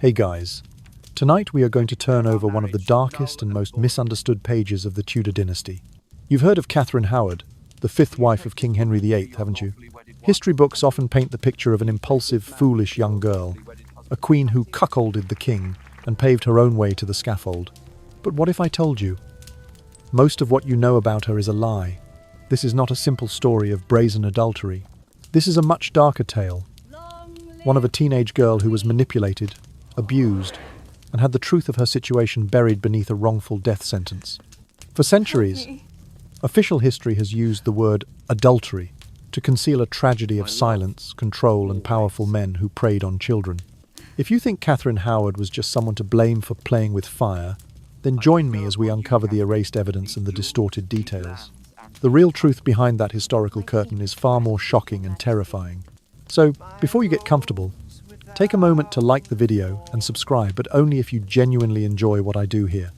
Hey guys, tonight we are going to turn over one of the darkest and most misunderstood pages of the Tudor dynasty. You've heard of Catherine Howard, the fifth wife of King Henry VIII, haven't you? History books often paint the picture of an impulsive, foolish young girl, a queen who cuckolded the king and paved her own way to the scaffold. But what if I told you? Most of what you know about her is a lie. This is not a simple story of brazen adultery. This is a much darker tale. One of a teenage girl who was manipulated, abused, and had the truth of her situation buried beneath a wrongful death sentence. For centuries, official history has used the word adultery to conceal a tragedy of silence, control, and powerful men who preyed on children. If you think Catherine Howard was just someone to blame for playing with fire, then join me as we uncover the erased evidence and the distorted details. The real truth behind that historical curtain is far more shocking and terrifying. So, before you get comfortable, take a moment to like the video and subscribe, but only if you genuinely enjoy what I do here.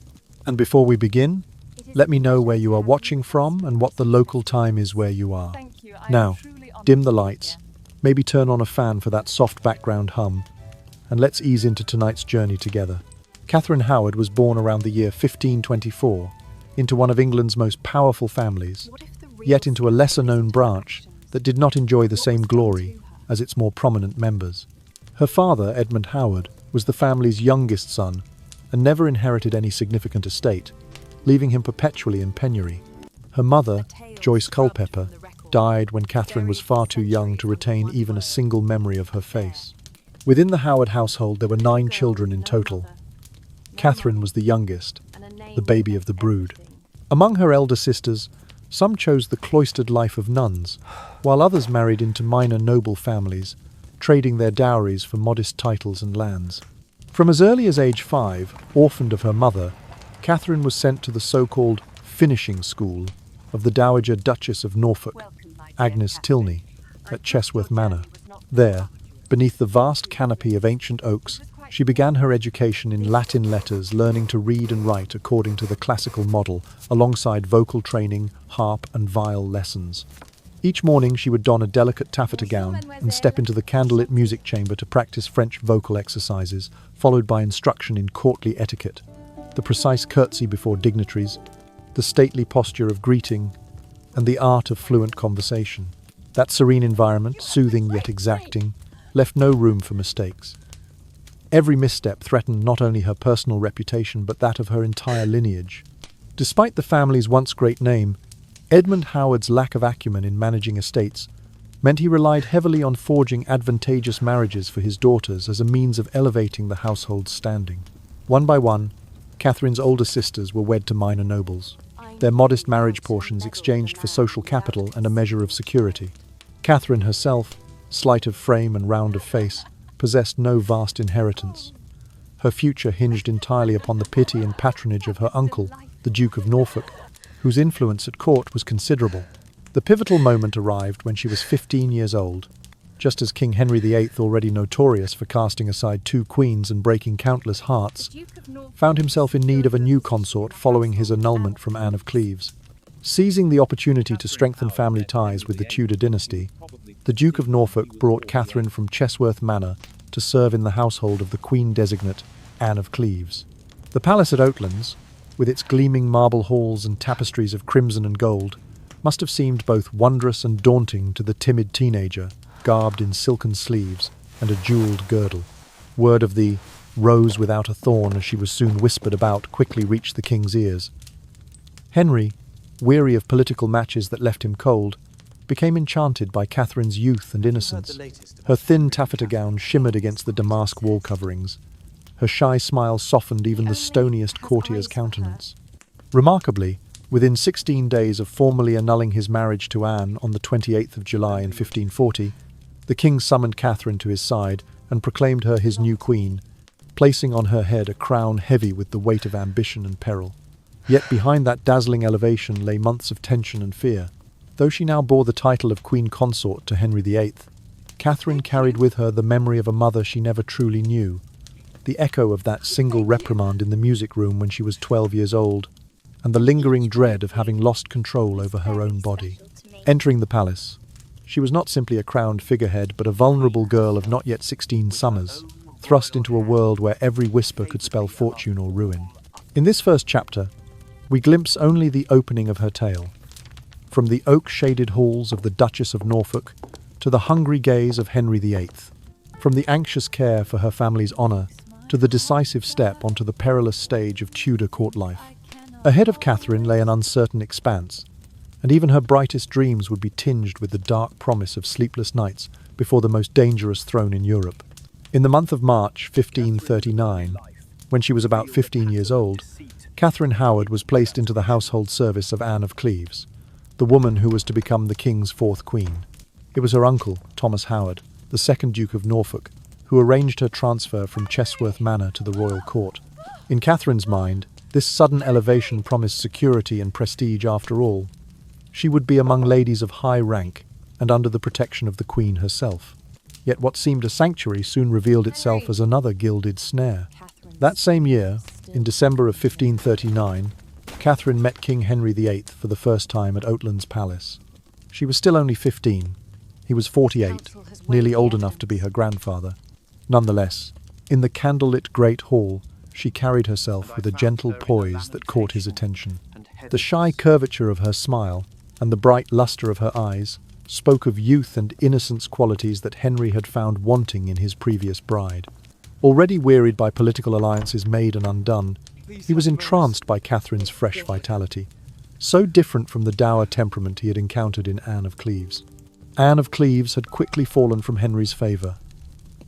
And before we begin, let me know where you are watching from and what the local time is where you are. Now, dim the lights, maybe turn on a fan for that soft background hum, and let's ease into tonight's journey together. Catherine Howard was born around the year 1524 into one of England's most powerful families, yet into a lesser-known branch that did not enjoy the same glory as its more prominent members. Her father, Edmund Howard, was the family's youngest son and never inherited any significant estate, leaving him perpetually in penury. Her mother, Joyce Culpeper, died when Catherine was far too young to retain even a single memory of her face. Within the Howard household, there were 9 children in total. Catherine was the youngest, the baby of the brood. Among her elder sisters, some chose the cloistered life of nuns, while others married into minor noble families, trading their dowries for modest titles and lands. From as early as age 5, orphaned of her mother, Catherine was sent to the so-called finishing school of the Dowager Duchess of Norfolk, Agnes Tilney, at Chesworth Manor. There, beneath the vast canopy of ancient oaks, she began her education in Latin letters, learning to read and write according to the classical model, alongside vocal training, harp and viol lessons. Each morning she would don a delicate taffeta gown and step into the candlelit music chamber to practice French vocal exercises, followed by instruction in courtly etiquette, the precise curtsy before dignitaries, the stately posture of greeting, and the art of fluent conversation. That serene environment, soothing yet exacting, left no room for mistakes. Every misstep threatened not only her personal reputation but that of her entire lineage. Despite the family's once great name, Edmund Howard's lack of acumen in managing estates meant he relied heavily on forging advantageous marriages for his daughters as a means of elevating the household's standing. One by one, Catherine's older sisters were wed to minor nobles, their modest marriage portions exchanged for social capital and a measure of security. Catherine herself, slight of frame and round of face, possessed no vast inheritance. Her future hinged entirely upon the pity and patronage of her uncle, the Duke of Norfolk, whose influence at court was considerable. The pivotal moment arrived when she was 15 years old, just as King Henry VIII, already notorious for casting aside 2 queens and breaking countless hearts, found himself in need of a new consort following his annulment from Anne of Cleves. Seizing the opportunity to strengthen family ties with the Tudor dynasty, the Duke of Norfolk brought Catherine from Chesworth Manor to serve in the household of the Queen Designate, Anne of Cleves. The palace at Oatlands, with its gleaming marble halls and tapestries of crimson and gold, must have seemed both wondrous and daunting to the timid teenager, garbed in silken sleeves and a jewelled girdle. Word of the rose without a thorn, as she was soon whispered about, quickly reached the king's ears. Henry, weary of political matches that left him cold, became enchanted by Catherine's youth and innocence. Her thin taffeta gown shimmered against the damask wall coverings. Her shy smile softened even the stoniest courtier's countenance. Remarkably, within 16 days of formally annulling his marriage to Anne on the 28th of July in 1540, the king summoned Catherine to his side and proclaimed her his new queen, placing on her head a crown heavy with the weight of ambition and peril. Yet behind that dazzling elevation lay months of tension and fear. Though she now bore the title of Queen Consort to Henry VIII, Catherine carried with her the memory of a mother she never truly knew, the echo of that single reprimand in the music room when she was 12 years old, and the lingering dread of having lost control over her own body. Entering the palace, she was not simply a crowned figurehead but a vulnerable girl of not yet 16 summers, thrust into a world where every whisper could spell fortune or ruin. In this first chapter, we glimpse only the opening of her tale. From the oak-shaded halls of the Duchess of Norfolk to the hungry gaze of Henry VIII. From the anxious care for her family's honour to the decisive step onto the perilous stage of Tudor court life. Ahead of Catherine lay an uncertain expanse, and even her brightest dreams would be tinged with the dark promise of sleepless nights before the most dangerous throne in Europe. In the month of March 1539, when she was about 15 years old, Catherine Howard was placed into the household service of Anne of Cleves, the woman who was to become the king's fourth queen. It was her uncle, Thomas Howard, the second Duke of Norfolk, who arranged her transfer from Chesworth Manor to the royal court. In Catherine's mind, this sudden elevation promised security and prestige after all. She would be among ladies of high rank and under the protection of the Queen herself. Yet what seemed a sanctuary soon revealed itself as another gilded snare. That same year, in December of 1539, Catherine met King Henry VIII for the first time at Oatlands Palace. She was still only 15. He was 48, nearly old enough to be her grandfather. Nonetheless, in the candlelit great hall, she carried herself with a gentle poise that caught his attention. The shy curvature of her smile and the bright luster of her eyes spoke of youth and innocence, qualities that Henry had found wanting in his previous bride. Already wearied by political alliances made and undone, he was entranced by Catherine's fresh vitality, so different from the dour temperament he had encountered in Anne of Cleves. Anne of Cleves had quickly fallen from Henry's favour.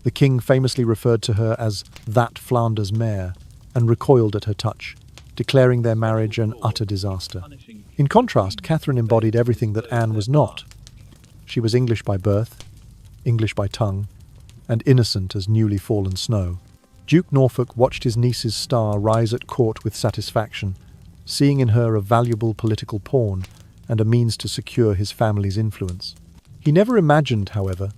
The king famously referred to her as "that Flanders mare" and recoiled at her touch, declaring their marriage an utter disaster. In contrast, Catherine embodied everything that Anne was not. She was English by birth, English by tongue, and innocent as newly fallen snow. Duke Norfolk watched his niece's star rise at court with satisfaction, seeing in her a valuable political pawn and a means to secure his family's influence. He never imagined, however,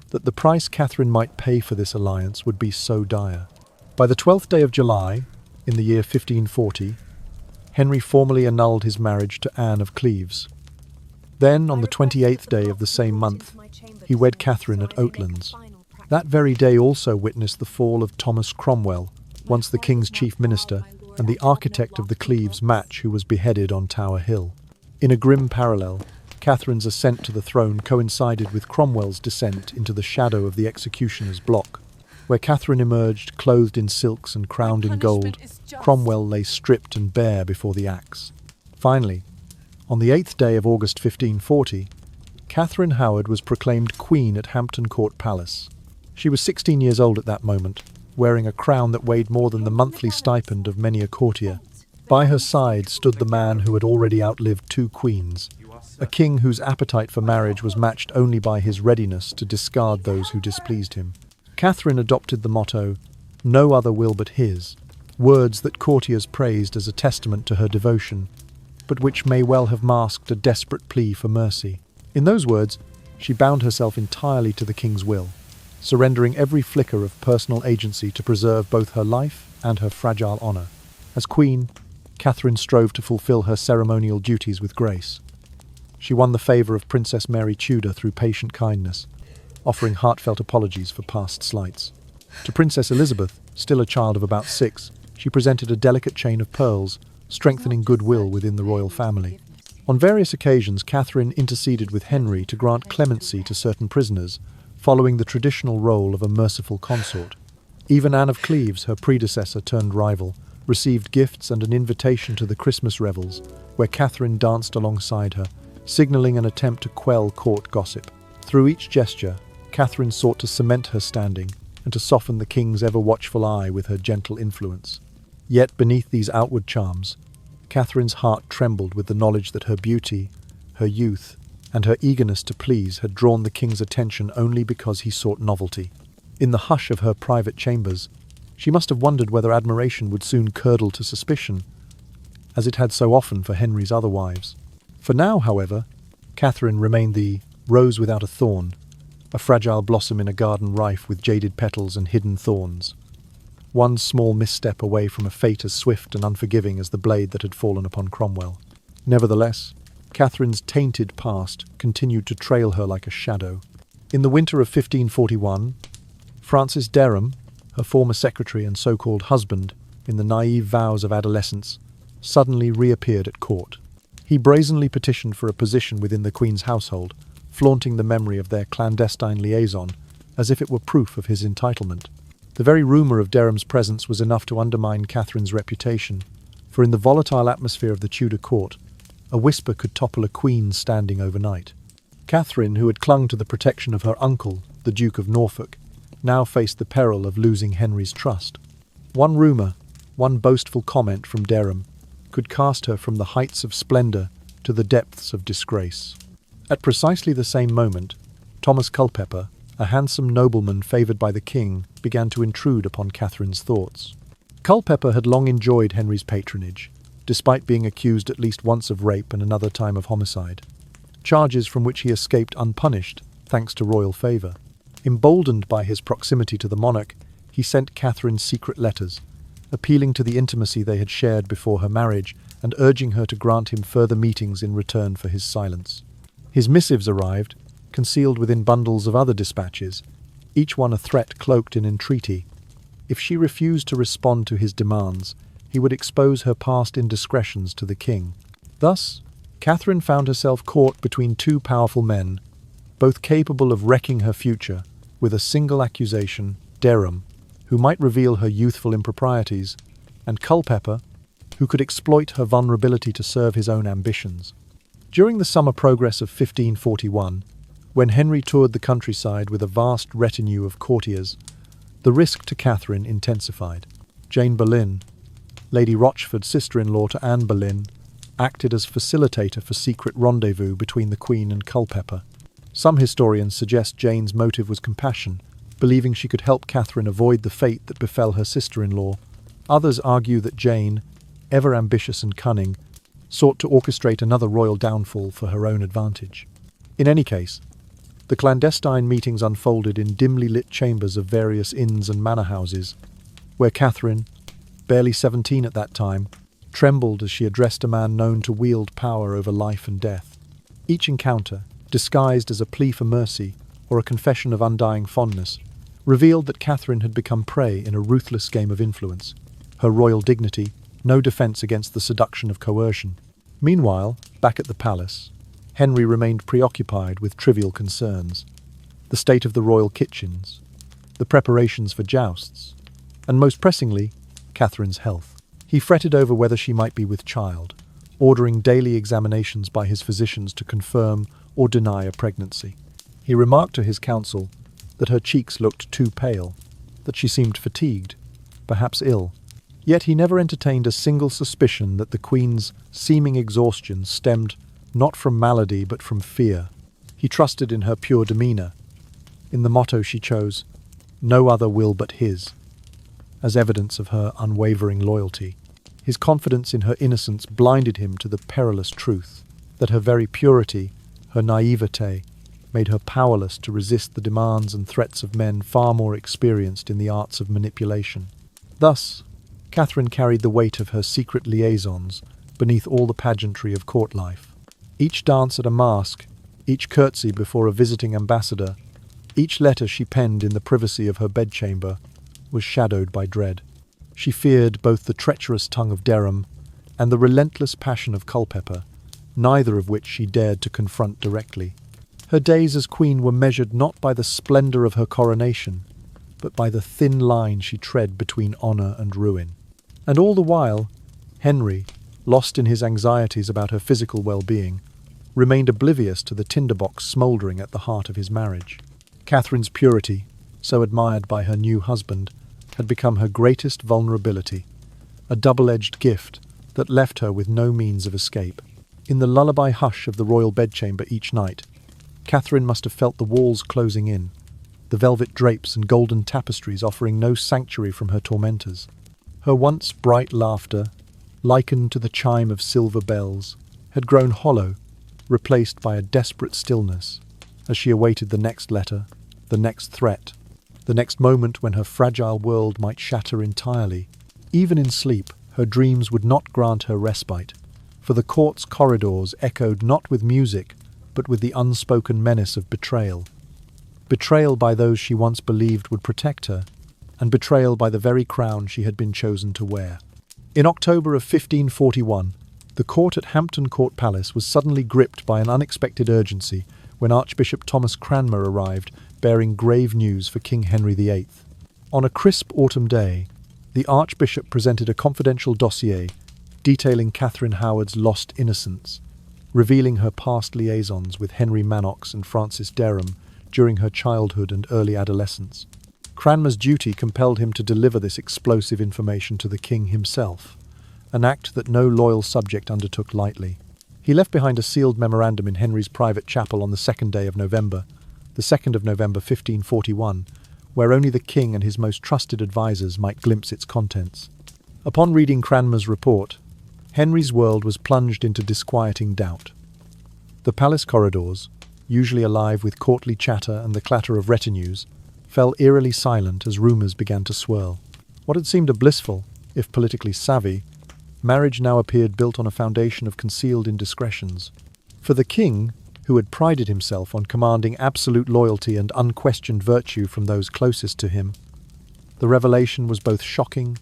that the price Catherine might pay for this alliance would be so dire. By the 12th day of July, in the year 1540, Henry formally annulled his marriage to Anne of Cleves. Then, on the 28th day of the same month, he wed Catherine at Oatlands. That very day also witnessed the fall of Thomas Cromwell, once the king's chief minister and the architect of the Cleves match, who was beheaded on Tower Hill. In a grim parallel, Catherine's ascent to the throne coincided with Cromwell's descent into the shadow of the executioner's block. Where Catherine emerged, clothed in silks and crowned in gold, Cromwell lay stripped and bare before the axe. Finally, on the 8th day of August 1540, Catherine Howard was proclaimed Queen at Hampton Court Palace. She was 16 years old at that moment, wearing a crown that weighed more than the monthly stipend of many a courtier. By her side stood the man who had already outlived two queens, a king whose appetite for marriage was matched only by his readiness to discard those who displeased him. Catherine adopted the motto, "No other will but his," words that courtiers praised as a testament to her devotion, but which may well have masked a desperate plea for mercy. In those words, she bound herself entirely to the king's will, surrendering every flicker of personal agency to preserve both her life and her fragile honour. As queen, Catherine strove to fulfil her ceremonial duties with grace. She won the favour of Princess Mary Tudor through patient kindness, offering heartfelt apologies for past slights. To Princess Elizabeth, still a child of about 6, she presented a delicate chain of pearls, strengthening goodwill within the royal family. On various occasions, Catherine interceded with Henry to grant clemency to certain prisoners, following the traditional role of a merciful consort. Even Anne of Cleves, her predecessor turned rival, received gifts and an invitation to the Christmas revels, where Catherine danced alongside her, signalling an attempt to quell court gossip. Through each gesture, Catherine sought to cement her standing and to soften the king's ever-watchful eye with her gentle influence. Yet beneath these outward charms, Catherine's heart trembled with the knowledge that her beauty, her youth, and her eagerness to please had drawn the king's attention only because he sought novelty. In the hush of her private chambers, she must have wondered whether admiration would soon curdle to suspicion, as it had so often for Henry's other wives. For now, however, Catherine remained the rose without a thorn, a fragile blossom in a garden rife with jaded petals and hidden thorns. One small misstep away from a fate as swift and unforgiving as the blade that had fallen upon Cromwell. Nevertheless, Catherine's tainted past continued to trail her like a shadow. In the winter of 1541, Francis Derham, her former secretary and so-called husband, in the naive vows of adolescence, suddenly reappeared at court. He brazenly petitioned for a position within the Queen's household, flaunting the memory of their clandestine liaison as if it were proof of his entitlement. The very rumour of Derham's presence was enough to undermine Catherine's reputation, for in the volatile atmosphere of the Tudor court, a whisper could topple a queen standing overnight. Catherine, who had clung to the protection of her uncle, the Duke of Norfolk, now faced the peril of losing Henry's trust. One rumour, one boastful comment from Derham, could cast her from the heights of splendour to the depths of disgrace. At precisely the same moment, Thomas Culpeper, a handsome nobleman favoured by the king, began to intrude upon Catherine's thoughts. Culpeper had long enjoyed Henry's patronage, despite being accused at least once of rape and another time of homicide, charges from which he escaped unpunished thanks to royal favour. Emboldened by his proximity to the monarch, he sent Catherine secret letters, appealing to the intimacy they had shared before her marriage and urging her to grant him further meetings in return for his silence. His missives arrived, concealed within bundles of other dispatches, each one a threat cloaked in entreaty. If she refused to respond to his demands, he would expose her past indiscretions to the king. Thus, Catherine found herself caught between two powerful men, both capable of wrecking her future, with a single accusation, Derham, who might reveal her youthful improprieties, and Culpeper, who could exploit her vulnerability to serve his own ambitions. During the summer progress of 1541, when Henry toured the countryside with a vast retinue of courtiers, the risk to Catherine intensified. Jane Boleyn, Lady Rochford's sister-in-law to Anne Boleyn, acted as facilitator for secret rendezvous between the Queen and Culpeper. Some historians suggest Jane's motive was compassion, believing she could help Catherine avoid the fate that befell her sister-in-law. Others argue that Jane, ever ambitious and cunning, sought to orchestrate another royal downfall for her own advantage. In any case, the clandestine meetings unfolded in dimly lit chambers of various inns and manor houses, where Catherine, barely 17 at that time, trembled as she addressed a man known to wield power over life and death. Each encounter, disguised as a plea for mercy or a confession of undying fondness, revealed that Catherine had become prey in a ruthless game of influence, her royal dignity no defence against the seduction of coercion. Meanwhile, back at the palace, Henry remained preoccupied with trivial concerns: the state of the royal kitchens, the preparations for jousts, and most pressingly, Catherine's health. He fretted over whether she might be with child, ordering daily examinations by his physicians to confirm or deny a pregnancy. He remarked to his council that her cheeks looked too pale, that she seemed fatigued, perhaps ill. Yet he never entertained a single suspicion that the Queen's seeming exhaustion stemmed not from malady but from fear. He trusted in her pure demeanour, in the motto she chose, "No other will but his," as evidence of her unwavering loyalty. His confidence in her innocence blinded him to the perilous truth that her very purity, her naivete, made her powerless to resist the demands and threats of men far more experienced in the arts of manipulation. Thus, Catherine carried the weight of her secret liaisons beneath all the pageantry of court life. Each dance at a masque, each curtsy before a visiting ambassador, each letter she penned in the privacy of her bedchamber was shadowed by dread. She feared both the treacherous tongue of Derham and the relentless passion of Culpeper, neither of which she dared to confront directly. Her days as queen were measured not by the splendour of her coronation, but by the thin line she tread between honour and ruin. And all the while, Henry, lost in his anxieties about her physical well-being, remained oblivious to the tinderbox smouldering at the heart of his marriage. Catherine's purity, so admired by her new husband, had become her greatest vulnerability, a double-edged gift that left her with no means of escape. In the lullaby hush of the royal bedchamber each night, Catherine must have felt the walls closing in, the velvet drapes and golden tapestries offering no sanctuary from her tormentors. Her once bright laughter, likened to the chime of silver bells, had grown hollow, replaced by a desperate stillness, as she awaited the next letter, the next threat, the next moment when her fragile world might shatter entirely. Even in sleep, her dreams would not grant her respite, for the court's corridors echoed not with music, but with the unspoken menace of betrayal. Betrayal by those she once believed would protect her, and betrayal by the very crown she had been chosen to wear. In October of 1541, the court at Hampton Court Palace was suddenly gripped by an unexpected urgency when Archbishop Thomas Cranmer arrived, bearing grave news for King Henry VIII. On a crisp autumn day, the Archbishop presented a confidential dossier detailing Catherine Howard's lost innocence, revealing her past liaisons with Henry Manox and Francis Derham during her childhood and early adolescence. Cranmer's duty compelled him to deliver this explosive information to the king himself, an act that no loyal subject undertook lightly. He left behind a sealed memorandum in Henry's private chapel on the 2nd day of November, the 2nd of November 1541, where only the king and his most trusted advisers might glimpse its contents. Upon reading Cranmer's report, Henry's world was plunged into disquieting doubt. The palace corridors, usually alive with courtly chatter and the clatter of retinues, fell eerily silent as rumours began to swirl. What had seemed a blissful, if politically savvy, marriage now appeared built on a foundation of concealed indiscretions. For the king, who had prided himself on commanding absolute loyalty and unquestioned virtue from those closest to him, the revelation was both shocking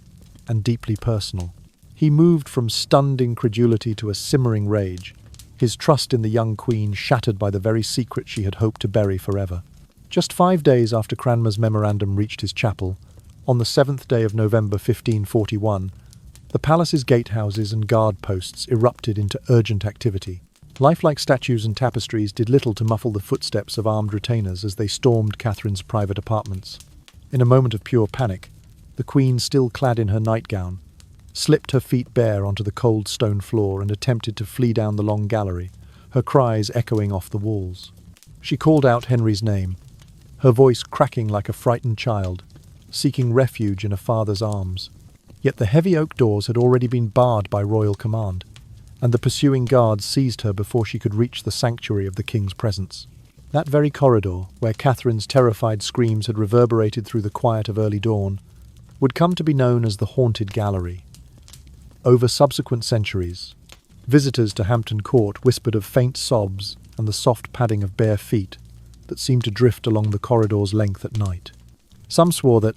and deeply personal. He moved from stunned incredulity to a simmering rage, his trust in the young queen shattered by the very secret she had hoped to bury forever. Just 5 days after Cranmer's memorandum reached his chapel, on the 7th day of November 1541, the palace's gatehouses and guard posts erupted into urgent activity. Lifelike statues and tapestries did little to muffle the footsteps of armed retainers as they stormed Catherine's private apartments. In a moment of pure panic, the queen, still clad in her nightgown, slipped her feet bare onto the cold stone floor and attempted to flee down the long gallery, her cries echoing off the walls. She called out Henry's name, her voice cracking like a frightened child, seeking refuge in a father's arms. Yet the heavy oak doors had already been barred by royal command, and the pursuing guards seized her before she could reach the sanctuary of the king's presence. That very corridor, where Catherine's terrified screams had reverberated through the quiet of early dawn, would come to be known as the Haunted Gallery. Over subsequent centuries, visitors to Hampton Court whispered of faint sobs and the soft padding of bare feet that seemed to drift along the corridor's length at night. Some swore that,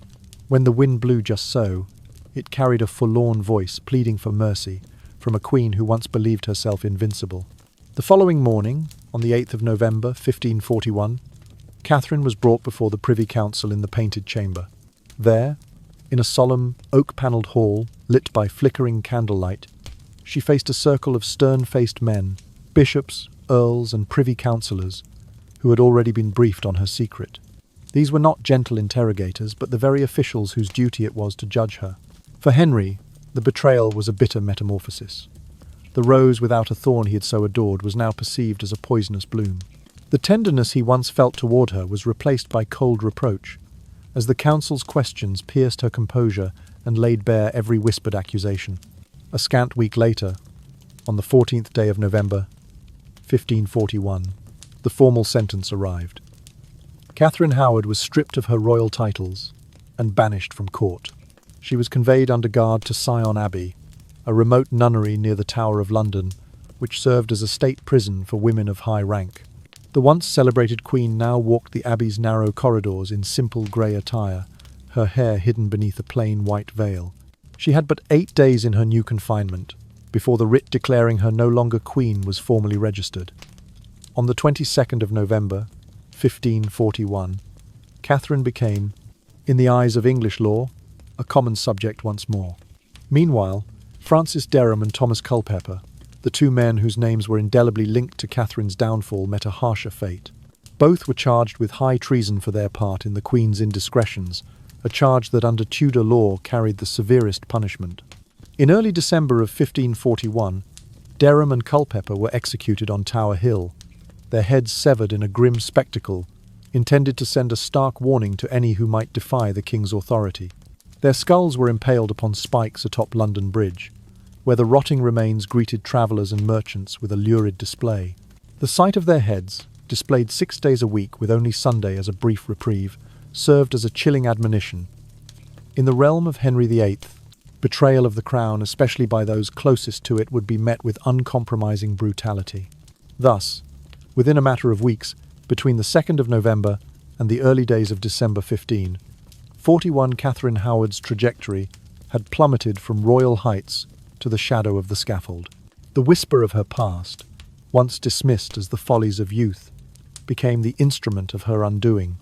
when the wind blew just so, it carried a forlorn voice pleading for mercy from a queen who once believed herself invincible. The following morning, on the 8th of November 1541, Catherine was brought before the Privy Council in the Painted Chamber. There, in a solemn, oak-panelled hall lit by flickering candlelight, she faced a circle of stern-faced men, bishops, earls, and privy councillors, who had already been briefed on her secret. These were not gentle interrogators, but the very officials whose duty it was to judge her. For Henry, the betrayal was a bitter metamorphosis. The rose without a thorn he had so adored was now perceived as a poisonous bloom. The tenderness he once felt toward her was replaced by cold reproach, as the council's questions pierced her composure and laid bare every whispered accusation. A scant week later, on the 14th day of November, 1541, the formal sentence arrived. Catherine Howard was stripped of her royal titles and banished from court. She was conveyed under guard to Sion Abbey, a remote nunnery near the Tower of London, which served as a state prison for women of high rank. The once celebrated queen now walked the abbey's narrow corridors in simple grey attire, her hair hidden beneath a plain white veil. She had but 8 days in her new confinement, before the writ declaring her no longer queen was formally registered. On the 22nd of November, 1541, Catherine became, in the eyes of English law, a common subject once more. Meanwhile, Francis Derham and Thomas Culpeper, the two men whose names were indelibly linked to Catherine's downfall, met a harsher fate. Both were charged with high treason for their part in the Queen's indiscretions, a charge that under Tudor law carried the severest punishment. In early December of 1541, Derham and Culpeper were executed on Tower Hill, their heads severed in a grim spectacle intended to send a stark warning to any who might defy the king's authority. Their skulls were impaled upon spikes atop London Bridge, where the rotting remains greeted travellers and merchants with a lurid display. The sight of their heads, displayed 6 days a week with only Sunday as a brief reprieve, served as a chilling admonition. In the realm of Henry VIII, betrayal of the crown, especially by those closest to it, would be met with uncompromising brutality. Thus, within a matter of weeks, between the 2nd of November and the early days of December 15, 41 Catherine Howard's trajectory had plummeted from royal heights to the shadow of the scaffold. The whisper of her past, once dismissed as the follies of youth, became the instrument of her undoing,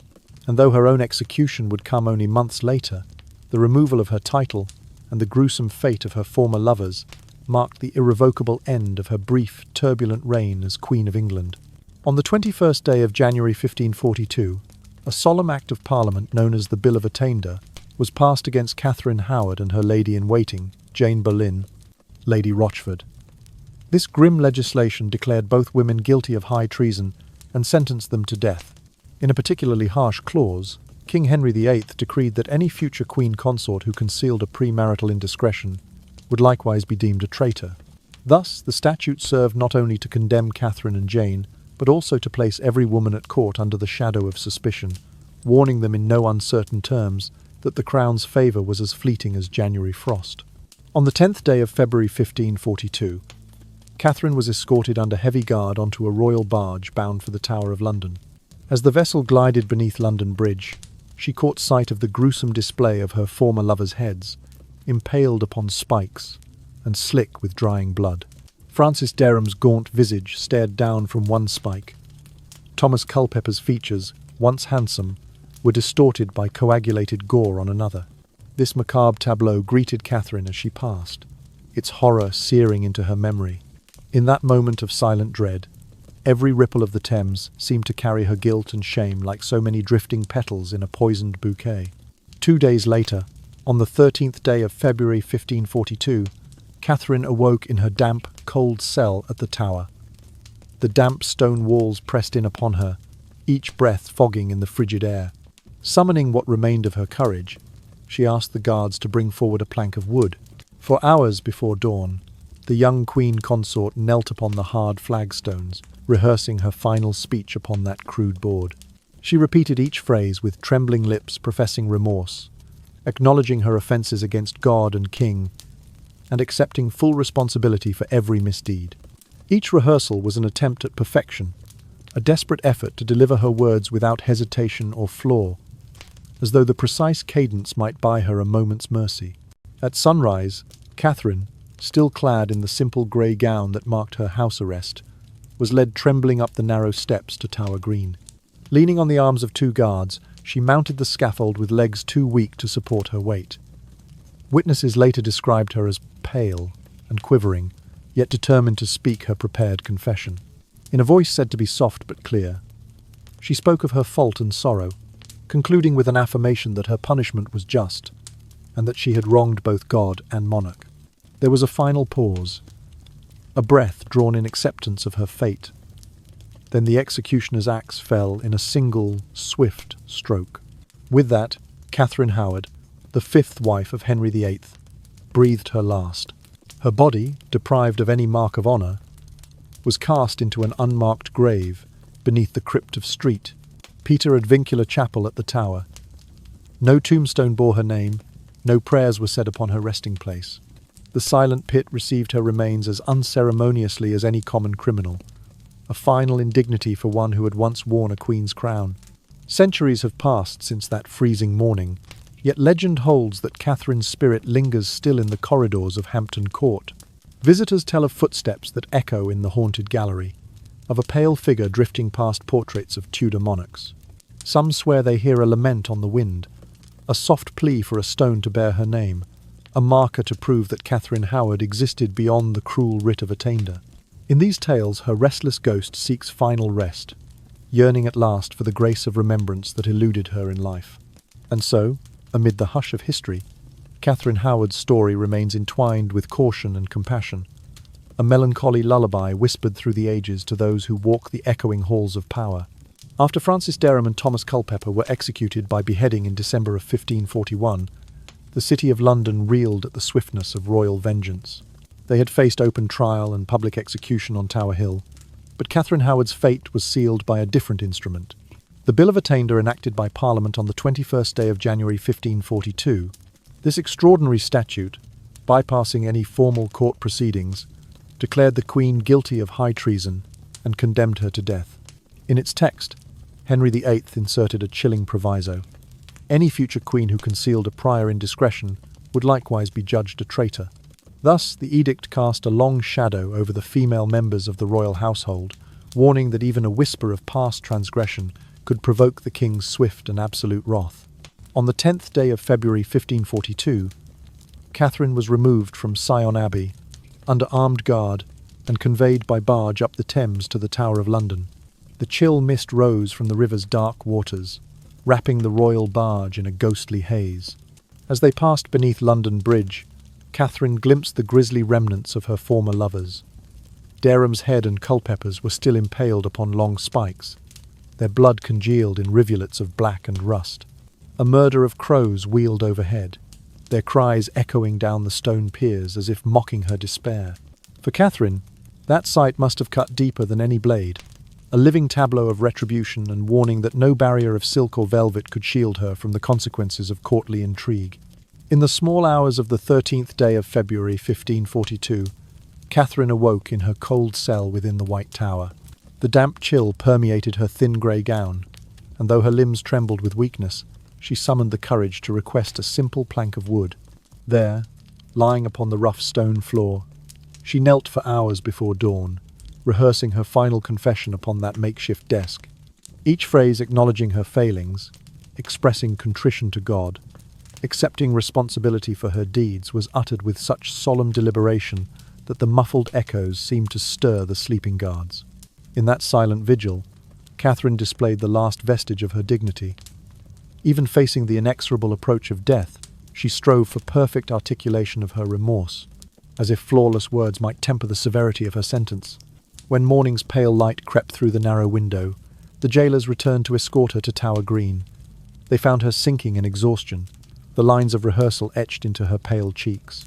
and though her own execution would come only months later, the removal of her title and the gruesome fate of her former lovers marked the irrevocable end of her brief, turbulent reign as Queen of England. On the 21st day of January 1542, a solemn act of Parliament known as the Bill of Attainder was passed against Catherine Howard and her lady-in-waiting, Jane Boleyn, Lady Rochford. This grim legislation declared both women guilty of high treason and sentenced them to death. In a particularly harsh clause, King Henry VIII decreed that any future queen consort who concealed a premarital indiscretion would likewise be deemed a traitor. Thus, the statute served not only to condemn Catherine and Jane, but also to place every woman at court under the shadow of suspicion, warning them in no uncertain terms that the Crown's favour was as fleeting as January frost. On the 10th day of February 1542, Catherine was escorted under heavy guard onto a royal barge bound for the Tower of London. As the vessel glided beneath London Bridge, she caught sight of the gruesome display of her former lovers' heads, impaled upon spikes and slick with drying blood. Francis Derham's gaunt visage stared down from one spike. Thomas Culpeper's features, once handsome, were distorted by coagulated gore on another. This macabre tableau greeted Catherine as she passed, its horror searing into her memory. In that moment of silent dread, every ripple of the Thames seemed to carry her guilt and shame like so many drifting petals in a poisoned bouquet. 2 days later, on the 13th day of February 1542, Catherine awoke in her damp, cold cell at the Tower. The damp stone walls pressed in upon her, each breath fogging in the frigid air. Summoning what remained of her courage, she asked the guards to bring forward a plank of wood. For hours before dawn, the young queen consort knelt upon the hard flagstones, rehearsing her final speech upon that crude board. She repeated each phrase with trembling lips, professing remorse, acknowledging her offences against God and King, and accepting full responsibility for every misdeed. Each rehearsal was an attempt at perfection, a desperate effort to deliver her words without hesitation or flaw, as though the precise cadence might buy her a moment's mercy. At sunrise, Catherine, still clad in the simple grey gown that marked her house arrest, was led trembling up the narrow steps to Tower Green. Leaning on the arms of 2 guards, she mounted the scaffold with legs too weak to support her weight. Witnesses later described her as pale and quivering, yet determined to speak her prepared confession. In a voice said to be soft but clear, she spoke of her fault and sorrow, concluding with an affirmation that her punishment was just, and that she had wronged both God and monarch. There was a final pause, a breath drawn in acceptance of her fate. Then the executioner's axe fell in a single, swift stroke. With that, Catherine Howard, the 5th wife of Henry VIII, breathed her last. Her body, deprived of any mark of honour, was cast into an unmarked grave beneath the crypt of Street, Peter Advincula Chapel at the Tower. No tombstone bore her name, no prayers were said upon her resting place. The silent pit received her remains as unceremoniously as any common criminal, a final indignity for one who had once worn a queen's crown. Centuries have passed since that freezing morning, yet legend holds that Catherine's spirit lingers still in the corridors of Hampton Court. Visitors tell of footsteps that echo in the haunted gallery, of a pale figure drifting past portraits of Tudor monarchs. Some swear they hear a lament on the wind, a soft plea for a stone to bear her name, a marker to prove that Catherine Howard existed beyond the cruel writ of attainder. In these tales, her restless ghost seeks final rest, yearning at last for the grace of remembrance that eluded her in life. And so, amid the hush of history, Catherine Howard's story remains entwined with caution and compassion, a melancholy lullaby whispered through the ages to those who walk the echoing halls of power. After Francis Derham and Thomas Culpeper were executed by beheading in December of 1541, the city of London reeled at the swiftness of royal vengeance. They had faced open trial and public execution on Tower Hill, but Catherine Howard's fate was sealed by a different instrument. The Bill of Attainder, enacted by Parliament on the 21st day of January 1542, this extraordinary statute, bypassing any formal court proceedings, declared the Queen guilty of high treason and condemned her to death. In its text, Henry VIII inserted a chilling proviso. Any future queen who concealed a prior indiscretion would likewise be judged a traitor. Thus, the edict cast a long shadow over the female members of the royal household, warning that even a whisper of past transgression could provoke the king's swift and absolute wrath. On the 10th day of February 1542, Catherine was removed from Sion Abbey, under armed guard, and conveyed by barge up the Thames to the Tower of London. The chill mist rose from the river's dark waters, wrapping the royal barge in a ghostly haze. As they passed beneath London Bridge, Catherine glimpsed the grisly remnants of her former lovers. Derham's head and Culpeper's were still impaled upon long spikes, their blood congealed in rivulets of black and rust. A murder of crows wheeled overhead, their cries echoing down the stone piers as if mocking her despair. For Catherine, that sight must have cut deeper than any blade, a living tableau of retribution and warning that no barrier of silk or velvet could shield her from the consequences of courtly intrigue. In the small hours of the 13th day of February 1542, Catherine awoke in her cold cell within the White Tower. The damp chill permeated her thin grey gown, and though her limbs trembled with weakness, she summoned the courage to request a simple plank of wood. There, lying upon the rough stone floor, she knelt for hours before dawn, rehearsing her final confession upon that makeshift desk. Each phrase acknowledging her failings, expressing contrition to God, accepting responsibility for her deeds, was uttered with such solemn deliberation that the muffled echoes seemed to stir the sleeping guards. In that silent vigil, Catherine displayed the last vestige of her dignity. Even facing the inexorable approach of death, she strove for perfect articulation of her remorse, as if flawless words might temper the severity of her sentence. When morning's pale light crept through the narrow window, the jailers returned to escort her to Tower Green. They found her sinking in exhaustion, the lines of rehearsal etched into her pale cheeks.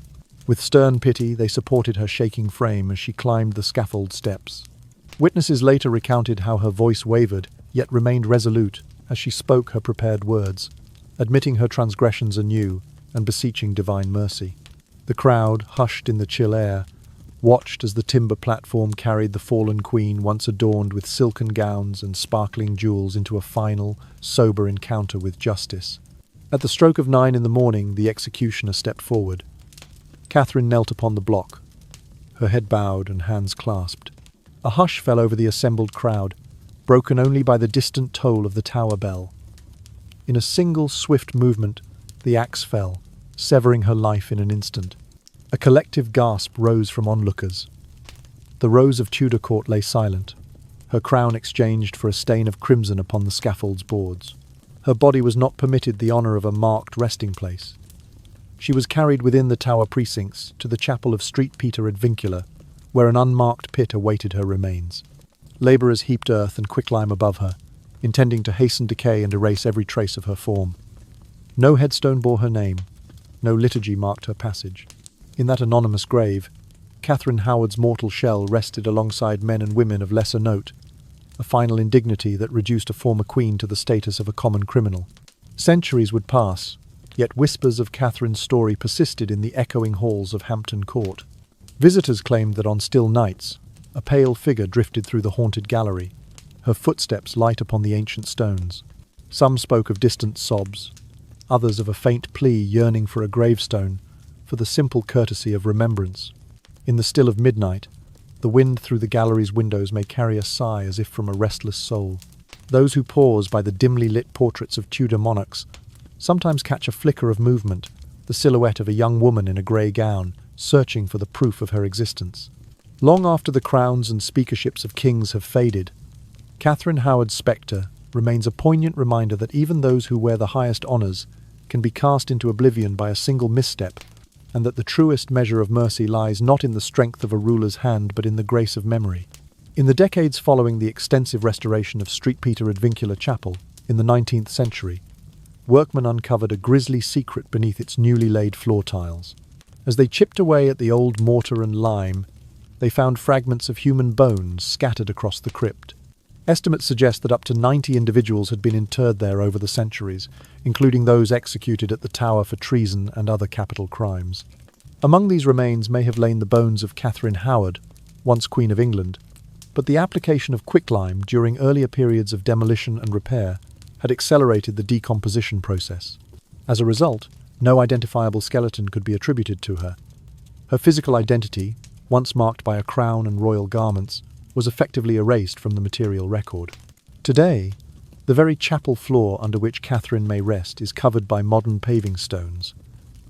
With stern pity, they supported her shaking frame as she climbed the scaffold steps. Witnesses later recounted how her voice wavered, yet remained resolute as she spoke her prepared words, admitting her transgressions anew and beseeching divine mercy. The crowd, hushed in the chill air, watched as the timber platform carried the fallen queen, once adorned with silken gowns and sparkling jewels, into a final, sober encounter with justice. At the stroke of 9 in the morning, the executioner stepped forward. Catherine knelt upon the block, her head bowed and hands clasped. A hush fell over the assembled crowd, broken only by the distant toll of the tower bell. In a single swift movement, the axe fell, severing her life in an instant. A collective gasp rose from onlookers. The Rose of Tudor Court lay silent, her crown exchanged for a stain of crimson upon the scaffold's boards. Her body was not permitted the honour of a marked resting place. She was carried within the tower precincts to the chapel of St. Peter ad Vincula, where an unmarked pit awaited her remains. Labourers heaped earth and quicklime above her, intending to hasten decay and erase every trace of her form. No headstone bore her name, no liturgy marked her passage. In that anonymous grave, Catherine Howard's mortal shell rested alongside men and women of lesser note, a final indignity that reduced a former queen to the status of a common criminal. Centuries would pass, yet whispers of Catherine's story persisted in the echoing halls of Hampton Court. Visitors claimed that on still nights, a pale figure drifted through the haunted gallery, her footsteps light upon the ancient stones. Some spoke of distant sobs, others of a faint plea yearning for a gravestone, for the simple courtesy of remembrance. In the still of midnight, the wind through the gallery's windows may carry a sigh as if from a restless soul. Those who pause by the dimly lit portraits of Tudor monarchs sometimes catch a flicker of movement, the silhouette of a young woman in a grey gown, searching for the proof of her existence. Long after the crowns and speakerships of kings have faded, Catherine Howard's spectre remains a poignant reminder that even those who wear the highest honours can be cast into oblivion by a single misstep, and that the truest measure of mercy lies not in the strength of a ruler's hand but in the grace of memory. In the decades following the extensive restoration of St. Peter ad Vincula Chapel in the 19th century, workmen uncovered a grisly secret beneath its newly laid floor tiles. As they chipped away at the old mortar and lime, they found fragments of human bones scattered across the crypt. Estimates suggest that up to 90 individuals had been interred there over the centuries, including those executed at the Tower for treason and other capital crimes. Among these remains may have lain the bones of Catherine Howard, once Queen of England, but the application of quicklime during earlier periods of demolition and repair had accelerated the decomposition process. As a result, no identifiable skeleton could be attributed to her. Her physical identity, once marked by a crown and royal garments, was effectively erased from the material record. Today, the very chapel floor under which Catherine may rest is covered by modern paving stones,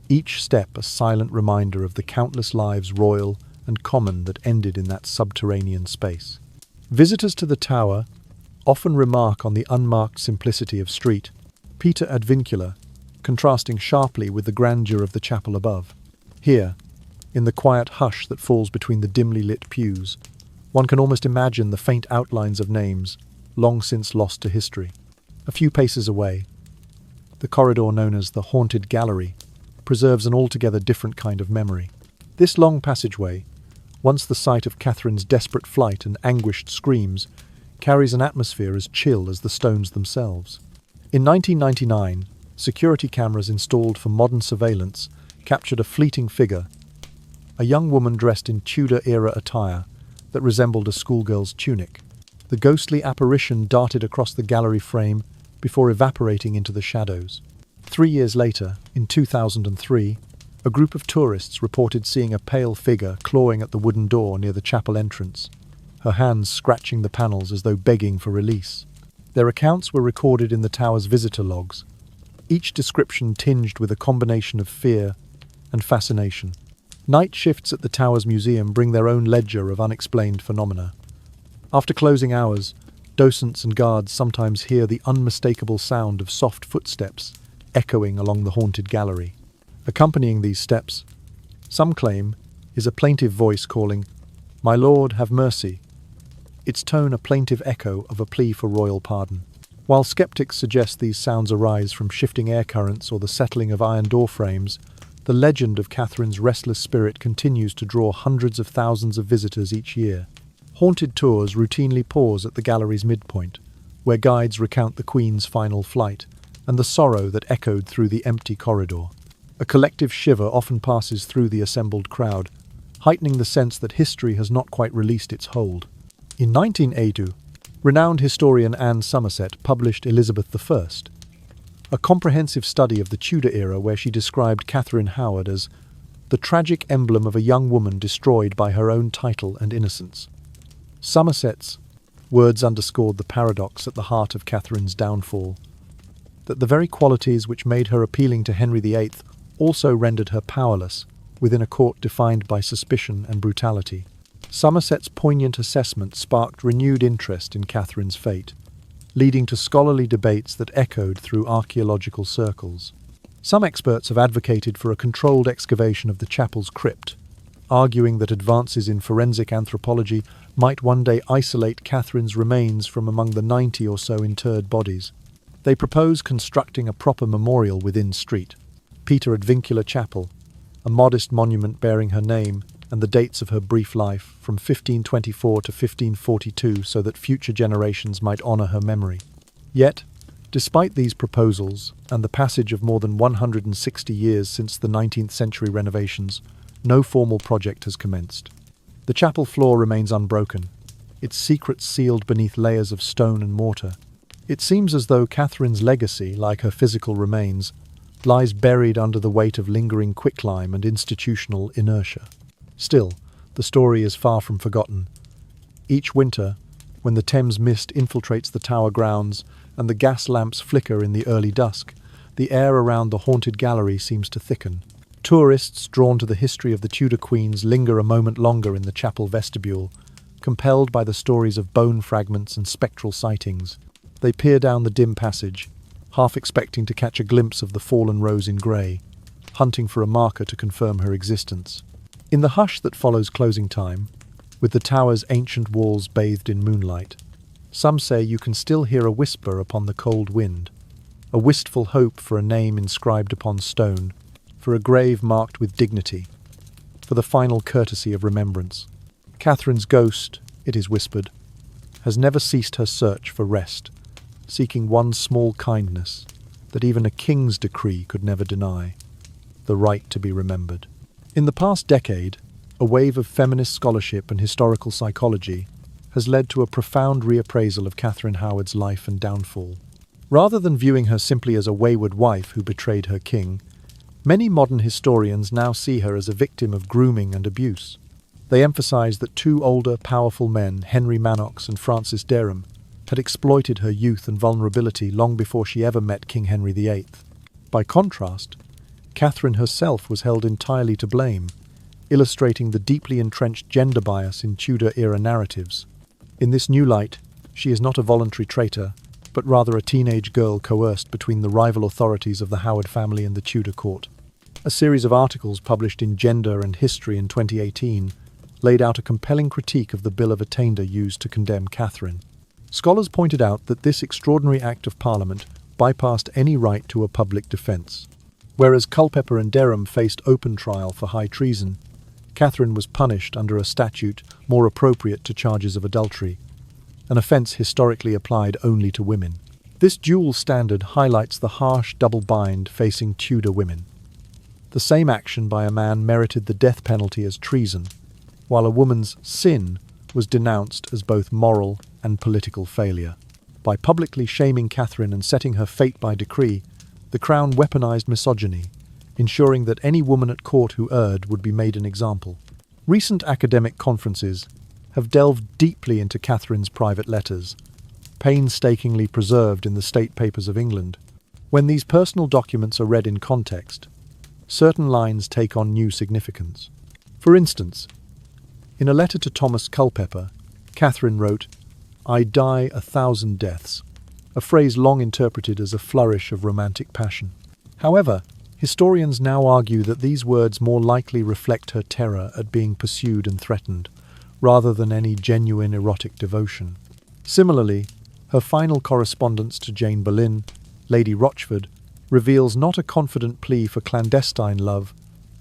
each step a silent reminder of the countless lives, royal and common, that ended in that subterranean space. Visitors to the tower often remark on the unmarked simplicity of street, Peter Advincula, contrasting sharply with the grandeur of the chapel above. Here, in the quiet hush that falls between the dimly lit pews, one can almost imagine the faint outlines of names, long since lost to history. A few paces away, the corridor known as the Haunted Gallery preserves an altogether different kind of memory. This long passageway, once the site of Catherine's desperate flight and anguished screams, carries an atmosphere as chill as the stones themselves. In 1999, security cameras installed for modern surveillance captured a fleeting figure, a young woman dressed in Tudor-era attire that resembled a schoolgirl's tunic. The ghostly apparition darted across the gallery frame before evaporating into the shadows. 3 years later, in 2003, a group of tourists reported seeing a pale figure clawing at the wooden door near the chapel entrance, her hands scratching the panels as though begging for release. Their accounts were recorded in the tower's visitor logs, each description tinged with a combination of fear and fascination. Night shifts at the tower's museum bring their own ledger of unexplained phenomena. After closing hours, docents and guards sometimes hear the unmistakable sound of soft footsteps echoing along the haunted gallery. Accompanying these steps, some claim, is a plaintive voice calling, "My lord, have mercy," its tone a plaintive echo of a plea for royal pardon. While skeptics suggest these sounds arise from shifting air currents or the settling of iron door frames, the legend of Catherine's restless spirit continues to draw hundreds of thousands of visitors each year. Haunted tours routinely pause at the gallery's midpoint, where guides recount the Queen's final flight and the sorrow that echoed through the empty corridor. A collective shiver often passes through the assembled crowd, heightening the sense that history has not quite released its hold. In 1982, renowned historian Anne Somerset published Elizabeth I, a comprehensive study of the Tudor era where she described Catherine Howard as the tragic emblem of a young woman destroyed by her own title and innocence. Somerset's words underscored the paradox at the heart of Catherine's downfall, that the very qualities which made her appealing to Henry VIII also rendered her powerless within a court defined by suspicion and brutality. Somerset's poignant assessment sparked renewed interest in Catherine's fate, leading to scholarly debates that echoed through archaeological circles. Some experts have advocated for a controlled excavation of the chapel's crypt, arguing that advances in forensic anthropology might one day isolate Catherine's remains from among the 90 or so interred bodies. They propose constructing a proper memorial within St. Peter Advincula Chapel, a modest monument bearing her name and the dates of her brief life from 1524 to 1542 so that future generations might honour her memory. Yet, despite these proposals and the passage of more than 160 years since the 19th century renovations, no formal project has commenced. The chapel floor remains unbroken, its secrets sealed beneath layers of stone and mortar. It seems as though Catherine's legacy, like her physical remains, lies buried under the weight of lingering quicklime and institutional inertia. Still, the story is far from forgotten. Each winter, when the Thames mist infiltrates the tower grounds and the gas lamps flicker in the early dusk, the air around the haunted gallery seems to thicken. Tourists drawn to the history of the Tudor queens linger a moment longer in the chapel vestibule, compelled by the stories of bone fragments and spectral sightings. They peer down the dim passage, half expecting to catch a glimpse of the fallen rose in grey, hunting for a marker to confirm her existence. In the hush that follows closing time, with the tower's ancient walls bathed in moonlight, some say you can still hear a whisper upon the cold wind, a wistful hope for a name inscribed upon stone, for a grave marked with dignity, for the final courtesy of remembrance. Catherine's ghost, it is whispered, has never ceased her search for rest, seeking one small kindness that even a king's decree could never deny, the right to be remembered. In the past decade, a wave of feminist scholarship and historical psychology has led to a profound reappraisal of Catherine Howard's life and downfall. Rather than viewing her simply as a wayward wife who betrayed her king, many modern historians now see her as a victim of grooming and abuse. They emphasize that two older, powerful men, Henry Manox and Francis Dereham, had exploited her youth and vulnerability long before she ever met King Henry VIII. By contrast, Catherine herself was held entirely to blame, illustrating the deeply entrenched gender bias in Tudor-era narratives. In this new light, she is not a voluntary traitor, but rather a teenage girl coerced between the rival authorities of the Howard family and the Tudor court. A series of articles published in Gender and History in 2018 laid out a compelling critique of the Bill of Attainder used to condemn Catherine. Scholars pointed out that this extraordinary act of Parliament bypassed any right to a public defence. Whereas Culpeper and Dereham faced open trial for high treason, Catherine was punished under a statute more appropriate to charges of adultery, an offence historically applied only to women. This dual standard highlights the harsh double bind facing Tudor women. The same action by a man merited the death penalty as treason, while a woman's sin was denounced as both moral and political failure. By publicly shaming Catherine and setting her fate by decree, the Crown weaponized misogyny, ensuring that any woman at court who erred would be made an example. Recent academic conferences have delved deeply into Catherine's private letters, painstakingly preserved in the State Papers of England. When these personal documents are read in context, certain lines take on new significance. For instance, in a letter to Thomas Culpeper, Catherine wrote, "I die 1,000 deaths," a phrase long interpreted as a flourish of romantic passion. However, historians now argue that these words more likely reflect her terror at being pursued and threatened, rather than any genuine erotic devotion. Similarly, her final correspondence to Jane Boleyn, Lady Rochford, reveals not a confident plea for clandestine love,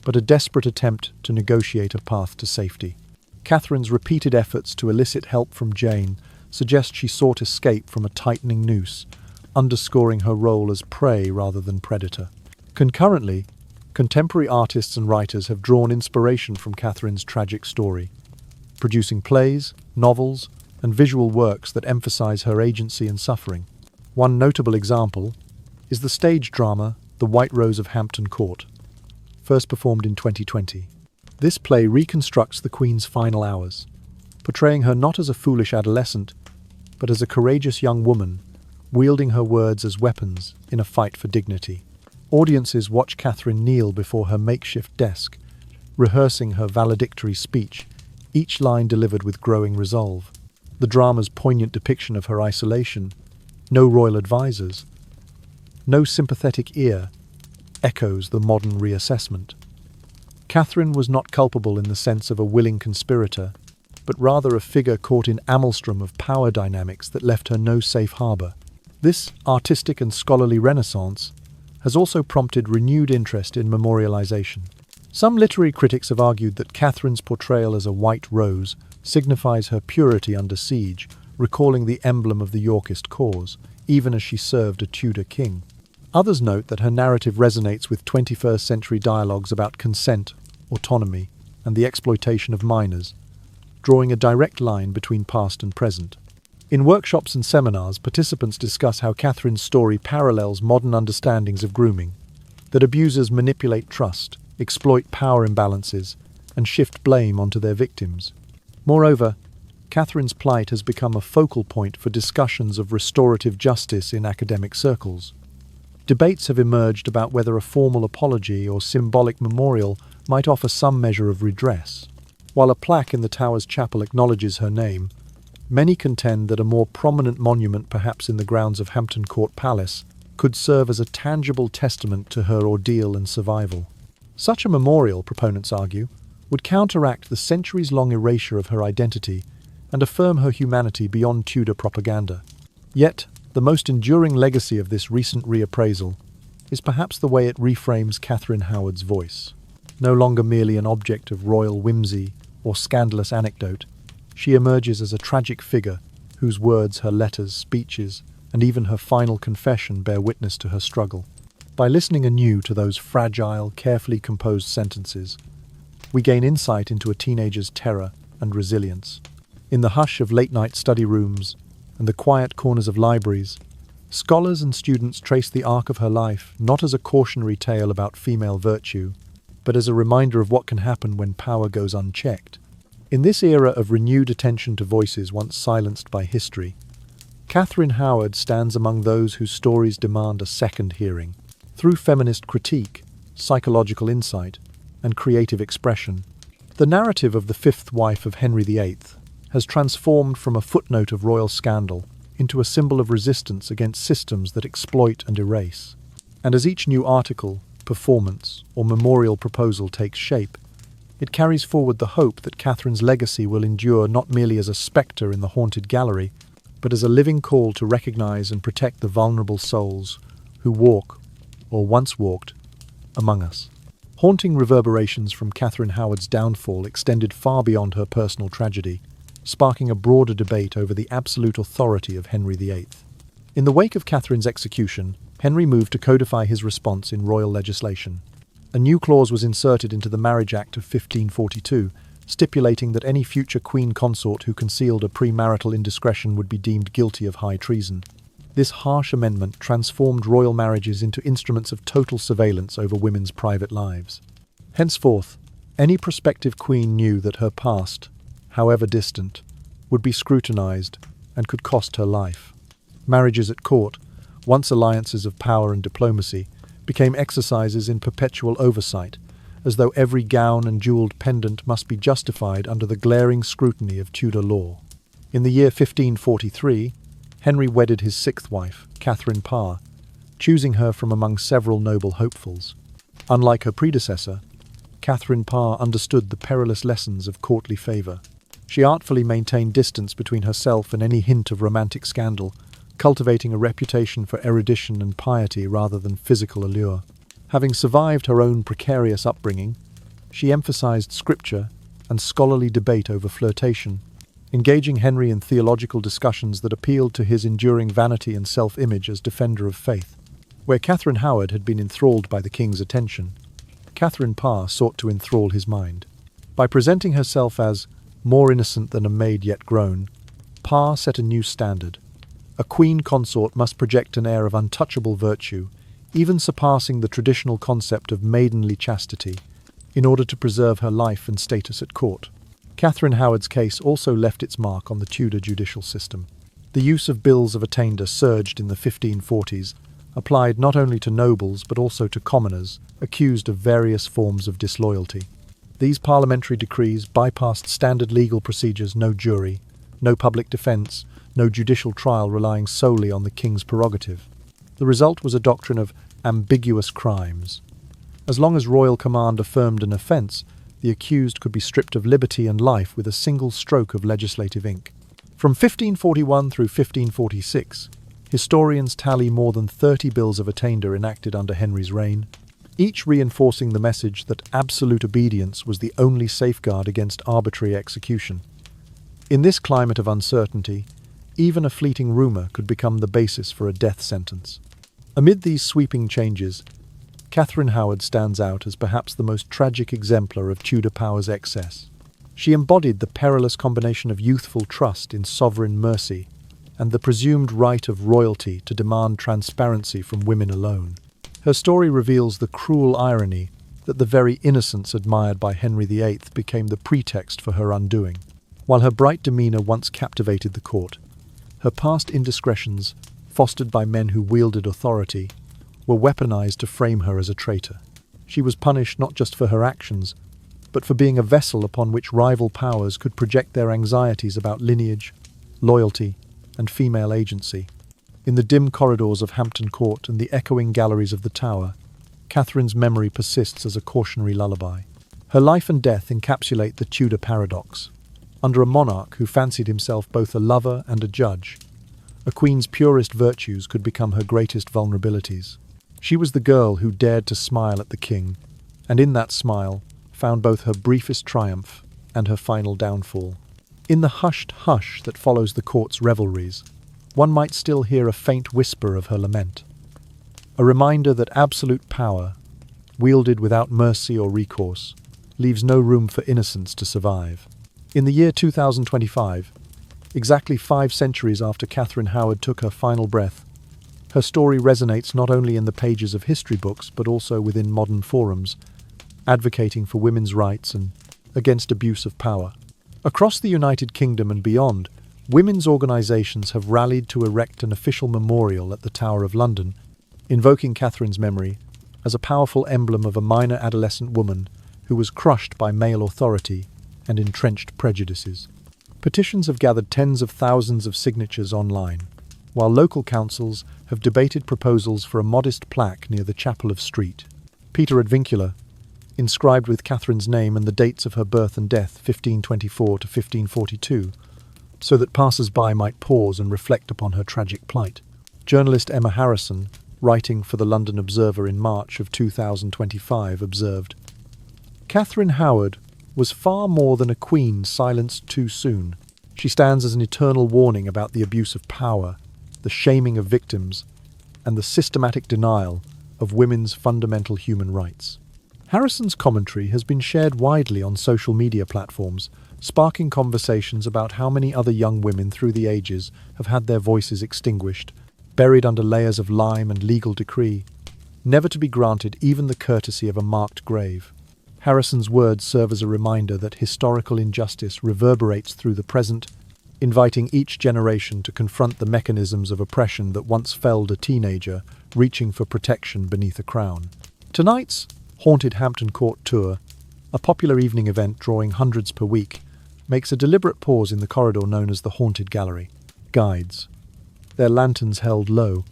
but a desperate attempt to negotiate a path to safety. Catherine's repeated efforts to elicit help from Jane suggest she sought escape from a tightening noose, underscoring her role as prey rather than predator. Concurrently, contemporary artists and writers have drawn inspiration from Catherine's tragic story, producing plays, novels, and visual works that emphasize her agency and suffering. One notable example is the stage drama The White Rose of Hampton Court, first performed in 2020. This play reconstructs the Queen's final hours, portraying her not as a foolish adolescent, but as a courageous young woman, wielding her words as weapons in a fight for dignity. Audiences watch Catherine kneel before her makeshift desk, rehearsing her valedictory speech, each line delivered with growing resolve. The drama's poignant depiction of her isolation, no royal advisors, no sympathetic ear, echoes the modern reassessment. Catherine was not culpable in the sense of a willing conspirator, but rather a figure caught in a maelstrom of power dynamics that left her no safe harbour. This artistic and scholarly renaissance has also prompted renewed interest in memorialization. Some literary critics have argued that Catherine's portrayal as a white rose signifies her purity under siege, recalling the emblem of the Yorkist cause, even as she served a Tudor king. Others note that her narrative resonates with 21st century dialogues about consent, autonomy, and the exploitation of minors, drawing a direct line between past and present. In workshops and seminars, participants discuss how Catherine's story parallels modern understandings of grooming, that abusers manipulate trust, exploit power imbalances, and shift blame onto their victims. Moreover, Catherine's plight has become a focal point for discussions of restorative justice in academic circles. Debates have emerged about whether a formal apology or symbolic memorial might offer some measure of redress. While a plaque in the Tower's chapel acknowledges her name, many contend that a more prominent monument, perhaps in the grounds of Hampton Court Palace, could serve as a tangible testament to her ordeal and survival. Such a memorial, proponents argue, would counteract the centuries-long erasure of her identity and affirm her humanity beyond Tudor propaganda. Yet, the most enduring legacy of this recent reappraisal is perhaps the way it reframes Catherine Howard's voice. No longer merely an object of royal whimsy or scandalous anecdote, she emerges as a tragic figure whose words, her letters, speeches, and even her final confession bear witness to her struggle. By listening anew to those fragile, carefully composed sentences, we gain insight into a teenager's terror and resilience. In the hush of late-night study rooms and the quiet corners of libraries, Scholars and students trace the arc of her life not as a cautionary tale about female virtue, but as a reminder of what can happen when power goes unchecked. In this era of renewed attention to voices once silenced by history, Catherine Howard stands among those whose stories demand a second hearing. Through feminist critique, psychological insight, and creative expression, the narrative of the fifth wife of Henry VIII has transformed from a footnote of royal scandal into a symbol of resistance against systems that exploit and erase. And as each new article, performance, or memorial proposal takes shape, it carries forward the hope that Catherine's legacy will endure not merely as a spectre in the haunted gallery, but as a living call to recognize and protect the vulnerable souls who walk, or once walked, among us. Haunting reverberations from Catherine Howard's downfall extended far beyond her personal tragedy, sparking a broader debate over the absolute authority of Henry VIII. In the wake of Catherine's execution, Henry moved to codify his response in royal legislation. A new clause was inserted into the Marriage Act of 1542, stipulating that any future queen consort who concealed a premarital indiscretion would be deemed guilty of high treason. This harsh amendment transformed royal marriages into instruments of total surveillance over women's private lives. Henceforth, any prospective queen knew that her past, however distant, would be scrutinized and could cost her life. Marriages at court, once alliances of power and diplomacy, became exercises in perpetual oversight, as though every gown and jewelled pendant must be justified under the glaring scrutiny of Tudor law. In the year 1543, Henry wedded his sixth wife, Catherine Parr, choosing her from among several noble hopefuls. Unlike her predecessor, Catherine Parr understood the perilous lessons of courtly favour. She artfully maintained distance between herself and any hint of romantic scandal, cultivating a reputation for erudition and piety rather than physical allure. Having survived her own precarious upbringing, she emphasized scripture and scholarly debate over flirtation, engaging Henry in theological discussions that appealed to his enduring vanity and self-image as defender of faith. Where Catherine Howard had been enthralled by the king's attention, Catherine Parr sought to enthrall his mind. By presenting herself as more innocent than a maid yet grown, Parr set a new standard. A queen consort must project an air of untouchable virtue, even surpassing the traditional concept of maidenly chastity, in order to preserve her life and status at court. Catherine Howard's case also left its mark on the Tudor judicial system. The use of bills of attainder surged in the 1540s, applied not only to nobles but also to commoners, accused of various forms of disloyalty. These parliamentary decrees bypassed standard legal procedures: no jury, no public defence, no judicial trial relying solely on the king's prerogative. The result was a doctrine of ambiguous crimes. As long as royal command affirmed an offence, the accused could be stripped of liberty and life with a single stroke of legislative ink. From 1541 through 1546, historians tally more than 30 bills of attainder enacted under Henry's reign, each reinforcing the message that absolute obedience was the only safeguard against arbitrary execution. In this climate of uncertainty, even a fleeting rumour could become the basis for a death sentence. Amid these sweeping changes, Catherine Howard stands out as perhaps the most tragic exemplar of Tudor power's excess. She embodied the perilous combination of youthful trust in sovereign mercy and the presumed right of royalty to demand transparency from women alone. Her story reveals the cruel irony that the very innocence admired by Henry VIII became the pretext for her undoing. While her bright demeanour once captivated the court, her past indiscretions, fostered by men who wielded authority, were weaponized to frame her as a traitor. She was punished not just for her actions, but for being a vessel upon which rival powers could project their anxieties about lineage, loyalty, and female agency. In the dim corridors of Hampton Court and the echoing galleries of the Tower, Catherine's memory persists as a cautionary lullaby. Her life and death encapsulate the Tudor paradox. Under a monarch who fancied himself both a lover and a judge, a queen's purest virtues could become her greatest vulnerabilities. She was the girl who dared to smile at the king, and in that smile found both her briefest triumph and her final downfall. In the hushed hush that follows the court's revelries, one might still hear a faint whisper of her lament, a reminder that absolute power, wielded without mercy or recourse, leaves no room for innocence to survive. In the year 2025, exactly 5 centuries after Catherine Howard took her final breath, Her story resonates not only in the pages of history books but also within modern forums, advocating for women's rights and against abuse of power. Across the United Kingdom and beyond, women's organisations have rallied to erect an official memorial at the Tower of London, invoking Catherine's memory as a powerful emblem of a minor adolescent woman who was crushed by male authority and entrenched prejudices. Petitions have gathered tens of thousands of signatures online, while local councils have debated proposals for a modest plaque near the Chapel of Street. Peter Advincula, inscribed with Catherine's name and the dates of her birth and death, 1524 to 1542, so that passers-by might pause and reflect upon her tragic plight. Journalist Emma Harrison, writing for the London Observer in March of 2025, observed, "Catherine Howard was far more than a queen silenced too soon. She stands as an eternal warning about the abuse of power, the shaming of victims, and the systematic denial of women's fundamental human rights." Harrison's commentary has been shared widely on social media platforms, sparking conversations about how many other young women through the ages have had their voices extinguished, buried under layers of lime and legal decree, never to be granted even the courtesy of a marked grave. Harrison's words serve as a reminder that historical injustice reverberates through the present, inviting each generation to confront the mechanisms of oppression that once felled a teenager reaching for protection beneath a crown. Tonight's Haunted Hampton Court tour, a popular evening event drawing hundreds per week, makes a deliberate pause in the corridor known as the Haunted Gallery. Guides, their lanterns held low,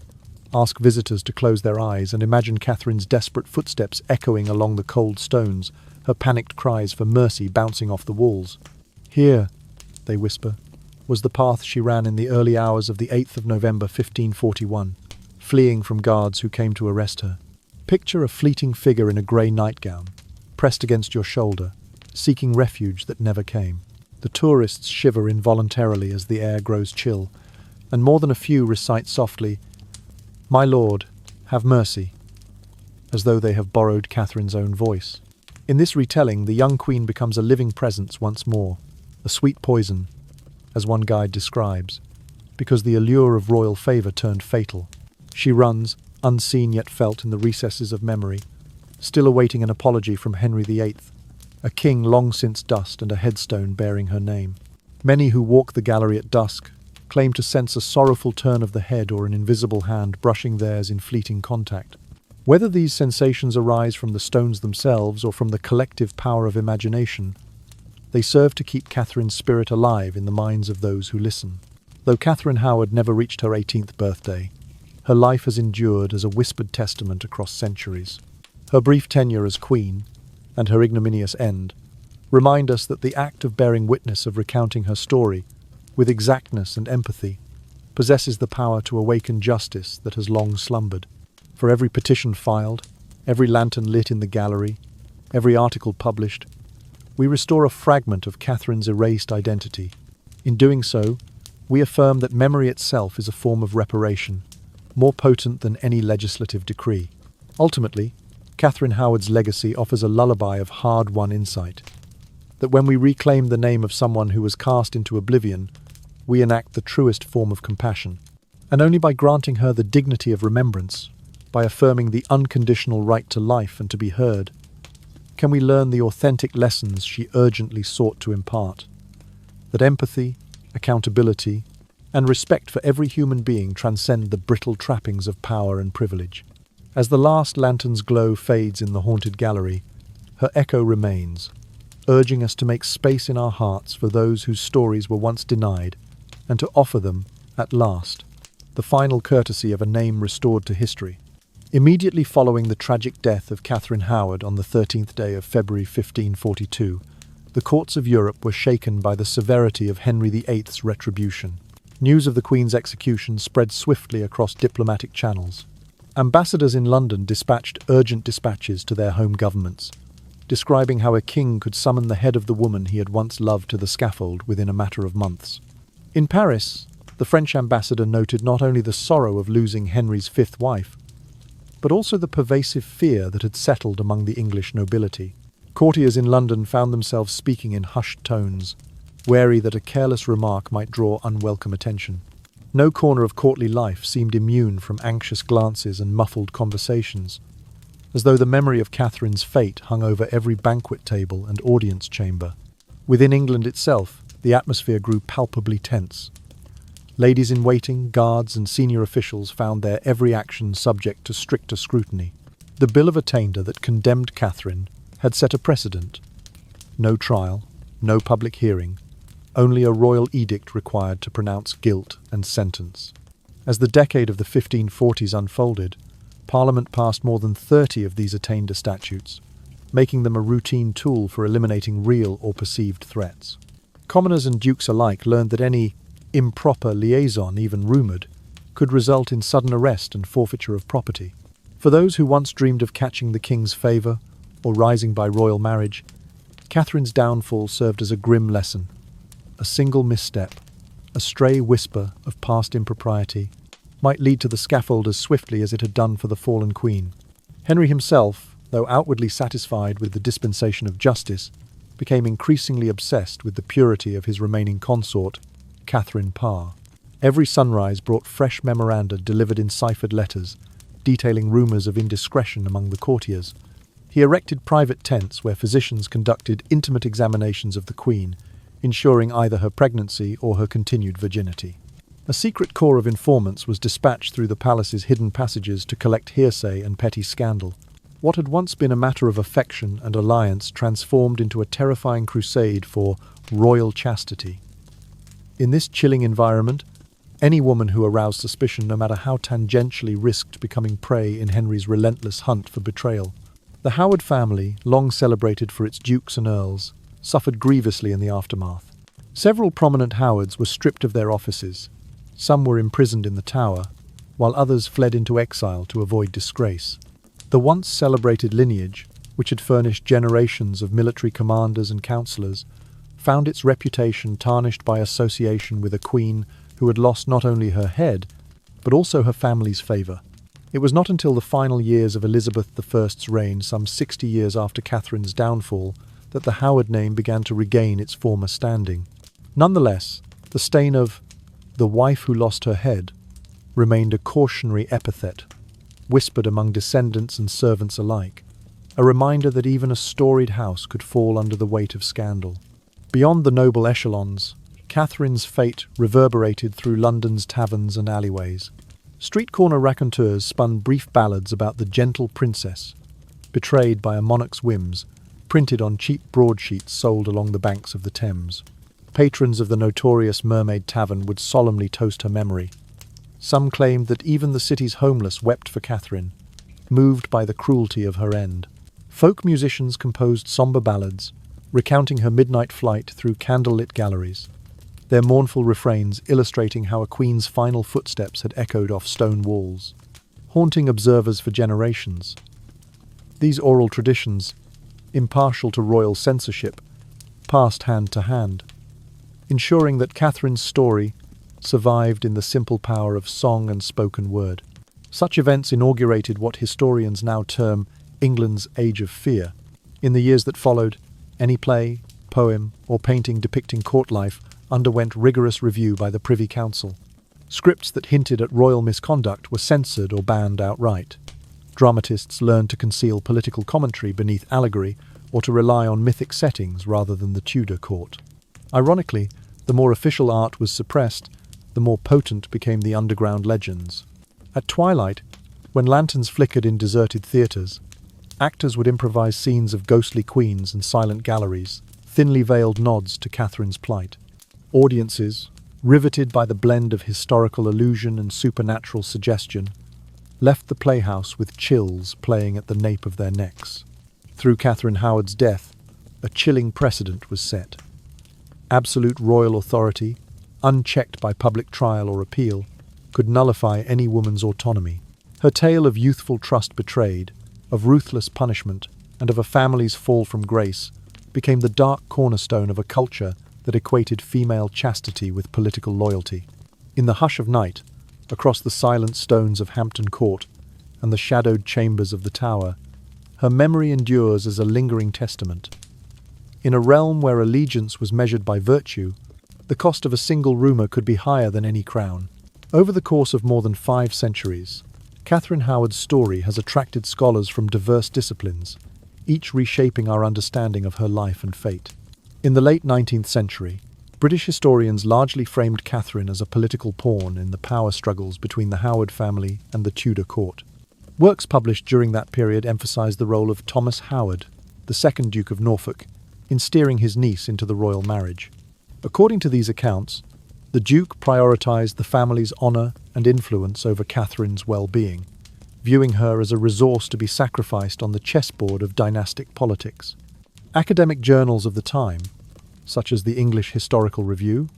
ask visitors to close their eyes and imagine Catherine's desperate footsteps echoing along the cold stones, her panicked cries for mercy bouncing off the walls. "Here," they whisper, "was the path she ran in the early hours of the 8th of November 1541, fleeing from guards who came to arrest her. Picture a fleeting figure in a grey nightgown, pressed against your shoulder, seeking refuge that never came." The tourists shiver involuntarily as the air grows chill, and more than a few recite softly, "My Lord, have mercy," as though they have borrowed Catherine's own voice. In this retelling, the young queen becomes a living presence once more, a sweet poison, as one guide describes, because the allure of royal favour turned fatal. She runs, unseen yet felt in the recesses of memory, still awaiting an apology from Henry VIII, a king long since dust and a headstone bearing her name. Many who walk the gallery at dusk claim to sense a sorrowful turn of the head or an invisible hand brushing theirs in fleeting contact. Whether these sensations arise from the stones themselves or from the collective power of imagination, they serve to keep Catherine's spirit alive in the minds of those who listen. Though Catherine Howard never reached her 18th birthday, her life has endured as a whispered testament across centuries. Her brief tenure as queen, and her ignominious end, remind us that the act of bearing witness of recounting her story, with exactness and empathy, possesses the power to awaken justice that has long slumbered. For every petition filed, every lantern lit in the gallery, every article published, we restore a fragment of Catherine's erased identity. In doing so, we affirm that memory itself is a form of reparation, more potent than any legislative decree. Ultimately, Catherine Howard's legacy offers a lullaby of hard-won insight, that when we reclaim the name of someone who was cast into oblivion, we enact the truest form of compassion. And only by granting her the dignity of remembrance, by affirming the unconditional right to life and to be heard, can we learn the authentic lessons she urgently sought to impart, that empathy, accountability, and respect for every human being transcend the brittle trappings of power and privilege. As the last lantern's glow fades in the haunted gallery, her echo remains, urging us to make space in our hearts for those whose stories were once denied, and to offer them, at last, the final courtesy of a name restored to history. Immediately following the tragic death of Catherine Howard on the 13th day of February 1542, the courts of Europe were shaken by the severity of Henry VIII's retribution. News of the Queen's execution spread swiftly across diplomatic channels. Ambassadors in London dispatched urgent dispatches to their home governments, describing how a king could summon the head of the woman he had once loved to the scaffold within a matter of months. In Paris, the French ambassador noted not only the sorrow of losing Henry's fifth wife, but also the pervasive fear that had settled among the English nobility. Courtiers in London found themselves speaking in hushed tones, wary that a careless remark might draw unwelcome attention. No corner of courtly life seemed immune from anxious glances and muffled conversations, as though the memory of Catherine's fate hung over every banquet table and audience chamber. Within England itself, the atmosphere grew palpably tense. Ladies-in-waiting, guards and senior officials found their every action subject to stricter scrutiny. The Bill of Attainder that condemned Catherine had set a precedent. No trial, no public hearing, only a royal edict required to pronounce guilt and sentence. As the decade of the 1540s unfolded, Parliament passed more than 30 of these attainder statutes, making them a routine tool for eliminating real or perceived threats. Commoners and dukes alike learned that any improper liaison, even rumoured, could result in sudden arrest and forfeiture of property. For those who once dreamed of catching the king's favour or rising by royal marriage, Catherine's downfall served as a grim lesson. A single misstep, a stray whisper of past impropriety, might lead to the scaffold as swiftly as it had done for the fallen queen. Henry himself, though outwardly satisfied with the dispensation of justice, became increasingly obsessed with the purity of his remaining consort, Catherine Parr. Every sunrise brought fresh memoranda delivered in ciphered letters, detailing rumours of indiscretion among the courtiers. He erected private tents where physicians conducted intimate examinations of the queen, ensuring either her pregnancy or her continued virginity. A secret corps of informants was dispatched through the palace's hidden passages to collect hearsay and petty scandal. What had once been a matter of affection and alliance transformed into a terrifying crusade for royal chastity. In this chilling environment, any woman who aroused suspicion, no matter how tangentially, risked becoming prey in Henry's relentless hunt for betrayal. The Howard family, long celebrated for its dukes and earls, suffered grievously in the aftermath. Several prominent Howards were stripped of their offices. Some were imprisoned in the Tower, while others fled into exile to avoid disgrace. The once celebrated lineage, which had furnished generations of military commanders and councillors, found its reputation tarnished by association with a queen who had lost not only her head, but also her family's favour. It was not until the final years of Elizabeth I's reign, some 60 years after Catherine's downfall, that the Howard name began to regain its former standing. Nonetheless, the stain of "the wife who lost her head" remained a cautionary epithet, whispered among descendants and servants alike, a reminder that even a storied house could fall under the weight of scandal. Beyond the noble echelons, Catherine's fate reverberated through London's taverns and alleyways. Street corner raconteurs spun brief ballads about the gentle princess, betrayed by a monarch's whims, printed on cheap broadsheets sold along the banks of the Thames. Patrons of the notorious Mermaid Tavern would solemnly toast her memory. Some claimed that even the city's homeless wept for Catherine, moved by the cruelty of her end. Folk musicians composed sombre ballads, recounting her midnight flight through candlelit galleries, their mournful refrains illustrating how a queen's final footsteps had echoed off stone walls, haunting observers for generations. These oral traditions, impartial to royal censorship, passed hand to hand, ensuring that Catherine's story survived in the simple power of song and spoken word. Such events inaugurated what historians now term England's Age of Fear. In the years that followed, any play, poem, or painting depicting court life underwent rigorous review by the Privy Council. Scripts that hinted at royal misconduct were censored or banned outright. Dramatists learned to conceal political commentary beneath allegory or to rely on mythic settings rather than the Tudor court. Ironically, the more official art was suppressed, the more potent became the underground legends. At twilight, when lanterns flickered in deserted theatres, actors would improvise scenes of ghostly queens and silent galleries, thinly veiled nods to Catherine's plight. Audiences, riveted by the blend of historical illusion and supernatural suggestion, left the playhouse with chills playing at the nape of their necks. Through Catherine Howard's death, a chilling precedent was set. Absolute royal authority, unchecked by public trial or appeal, could nullify any woman's autonomy. Her tale of youthful trust betrayed, of ruthless punishment, and of a family's fall from grace became the dark cornerstone of a culture that equated female chastity with political loyalty. In the hush of night, across the silent stones of Hampton Court and the shadowed chambers of the Tower, her memory endures as a lingering testament. In a realm where allegiance was measured by virtue, the cost of a single rumour could be higher than any crown. Over the course of more than 5 centuries, Catherine Howard's story has attracted scholars from diverse disciplines, each reshaping our understanding of her life and fate. In the late 19th century, British historians largely framed Catherine as a political pawn in the power struggles between the Howard family and the Tudor court. Works published during that period emphasized the role of Thomas Howard, the second Duke of Norfolk, in steering his niece into the royal marriage. According to these accounts, the Duke prioritized the family's honor and influence over Catherine's well-being, viewing her as a resource to be sacrificed on the chessboard of dynastic politics. Academic journals of the time, such as the English Historical Review,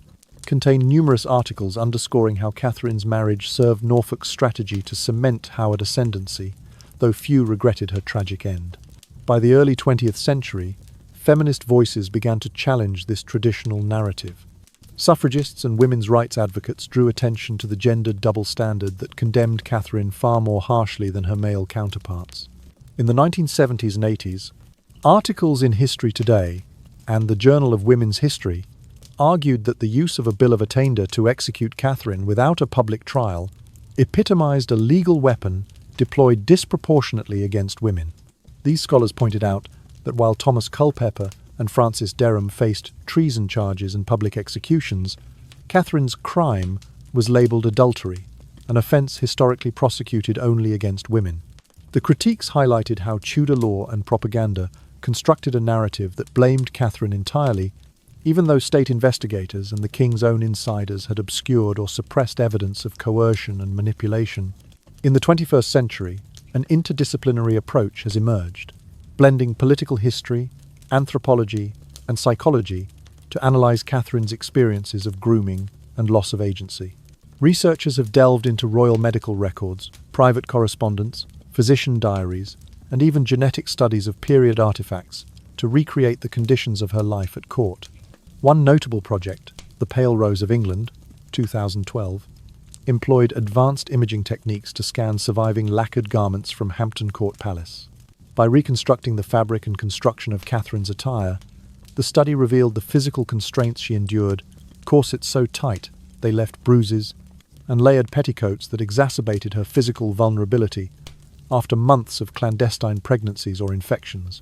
contain numerous articles underscoring how Catherine's marriage served Norfolk's strategy to cement Howard ascendancy, though few regretted her tragic end. By the early 20th century, feminist voices began to challenge this traditional narrative. Suffragists and women's rights advocates drew attention to the gendered double standard that condemned Catherine far more harshly than her male counterparts. In the 1970s and 80s, articles in History Today and the Journal of Women's History argued that the use of a bill of attainder to execute Catherine without a public trial epitomized a legal weapon deployed disproportionately against women. These scholars pointed out that while Thomas Culpeper and Francis Derham faced treason charges and public executions, Catherine's crime was labelled adultery, an offence historically prosecuted only against women. The critiques highlighted how Tudor law and propaganda constructed a narrative that blamed Catherine entirely, even though state investigators and the king's own insiders had obscured or suppressed evidence of coercion and manipulation. In the 21st century, an interdisciplinary approach has emerged, blending political history, anthropology, and psychology to analyze Catherine's experiences of grooming and loss of agency. Researchers have delved into royal medical records, private correspondence, physician diaries, and even genetic studies of period artifacts to recreate the conditions of her life at court. One notable project, The Pale Rose of England, 2012, employed advanced imaging techniques to scan surviving lacquered garments from Hampton Court Palace. By reconstructing the fabric and construction of Catherine's attire, the study revealed the physical constraints she endured, corsets so tight they left bruises, and layered petticoats that exacerbated her physical vulnerability after months of clandestine pregnancies or infections.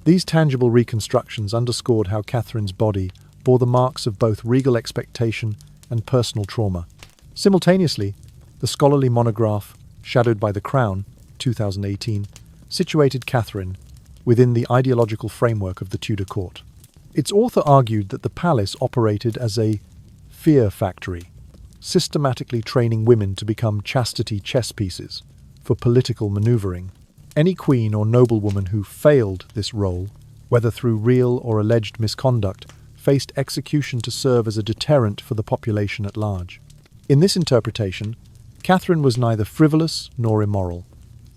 These tangible reconstructions underscored how Catherine's body bore the marks of both regal expectation and personal trauma. Simultaneously, the scholarly monograph, Shadowed by the Crown, 2018, situated Catherine within the ideological framework of the Tudor court. Its author argued that the palace operated as a fear factory, systematically training women to become chastity chess pieces for political maneuvering. Any queen or noblewoman who failed this role, whether through real or alleged misconduct, faced execution to serve as a deterrent for the population at large. In this interpretation, Catherine was neither frivolous nor immoral,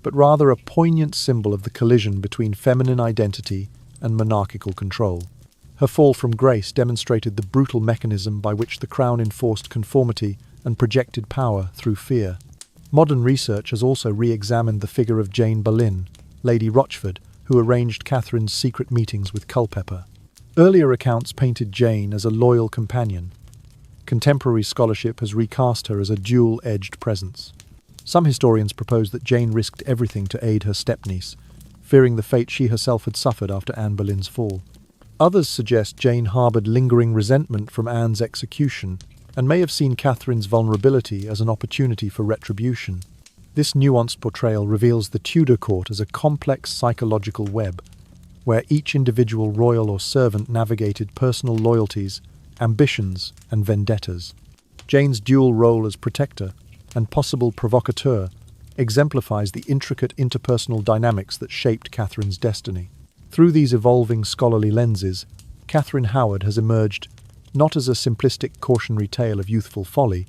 but rather a poignant symbol of the collision between feminine identity and monarchical control. Her fall from grace demonstrated the brutal mechanism by which the crown enforced conformity and projected power through fear. Modern research has also re-examined the figure of Jane Boleyn, Lady Rochford, who arranged Catherine's secret meetings with Culpeper. Earlier accounts painted Jane as a loyal companion. Contemporary scholarship has recast her as a dual-edged presence. Some historians propose that Jane risked everything to aid her stepniece, fearing the fate she herself had suffered after Anne Boleyn's fall. Others suggest Jane harboured lingering resentment from Anne's execution and may have seen Catherine's vulnerability as an opportunity for retribution. This nuanced portrayal reveals the Tudor court as a complex psychological web, where each individual royal or servant navigated personal loyalties, ambitions, and vendettas. Jane's dual role as protector and possible provocateur exemplifies the intricate interpersonal dynamics that shaped Catherine's destiny. Through these evolving scholarly lenses, Catherine Howard has emerged not as a simplistic cautionary tale of youthful folly,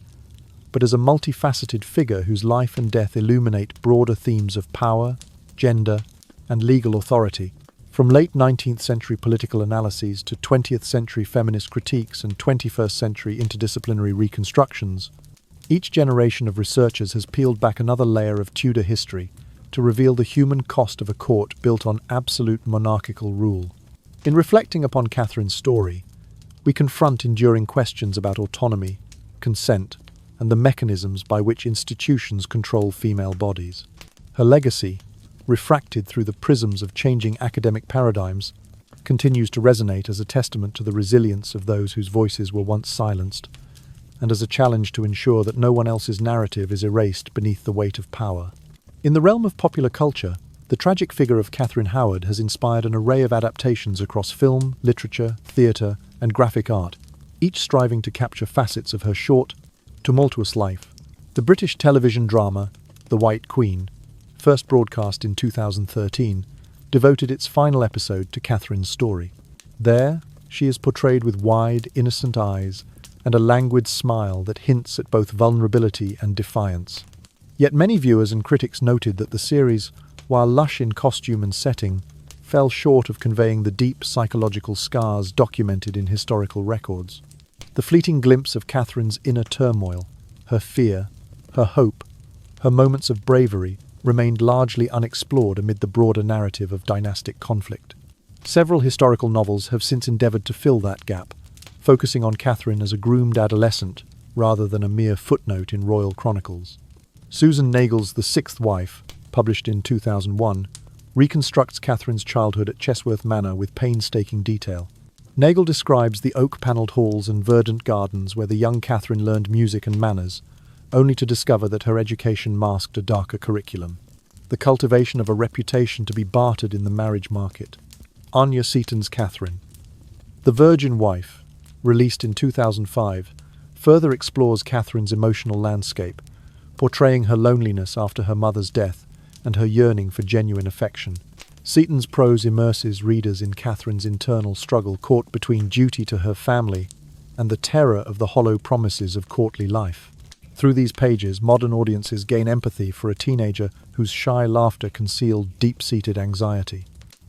but as a multifaceted figure whose life and death illuminate broader themes of power, gender, and legal authority. From late 19th century political analyses to 20th century feminist critiques and 21st century interdisciplinary reconstructions, each generation of researchers has peeled back another layer of Tudor history to reveal the human cost of a court built on absolute monarchical rule. In reflecting upon Catherine's story, we confront enduring questions about autonomy, consent, and the mechanisms by which institutions control female bodies. Her legacy, refracted through the prisms of changing academic paradigms, continues to resonate as a testament to the resilience of those whose voices were once silenced, and as a challenge to ensure that no one else's narrative is erased beneath the weight of power. In the realm of popular culture, the tragic figure of Catherine Howard has inspired an array of adaptations across film, literature, theatre, and graphic art, each striving to capture facets of her short, tumultuous life. The British television drama, The White Queen, first broadcast in 2013, devoted its final episode to Catherine's story. There, she is portrayed with wide, innocent eyes and a languid smile that hints at both vulnerability and defiance. Yet many viewers and critics noted that the series, while lush in costume and setting, fell short of conveying the deep psychological scars documented in historical records. The fleeting glimpse of Catherine's inner turmoil, her fear, her hope, her moments of bravery, remained largely unexplored amid the broader narrative of dynastic conflict. Several historical novels have since endeavoured to fill that gap, focusing on Catherine as a groomed adolescent rather than a mere footnote in royal chronicles. Susan Nagel's The Sixth Wife, published in 2001, reconstructs Catherine's childhood at Chesworth Manor with painstaking detail. Nagel describes the oak-panelled halls and verdant gardens where the young Catherine learned music and manners, only to discover that her education masked a darker curriculum. The cultivation of a reputation to be bartered in the marriage market. Anya Seton's Catherine. The Virgin Wife, released in 2005, further explores Catherine's emotional landscape, portraying her loneliness after her mother's death and her yearning for genuine affection. Seton's prose immerses readers in Catherine's internal struggle caught between duty to her family and the terror of the hollow promises of courtly life. Through these pages, modern audiences gain empathy for a teenager whose shy laughter concealed deep-seated anxiety.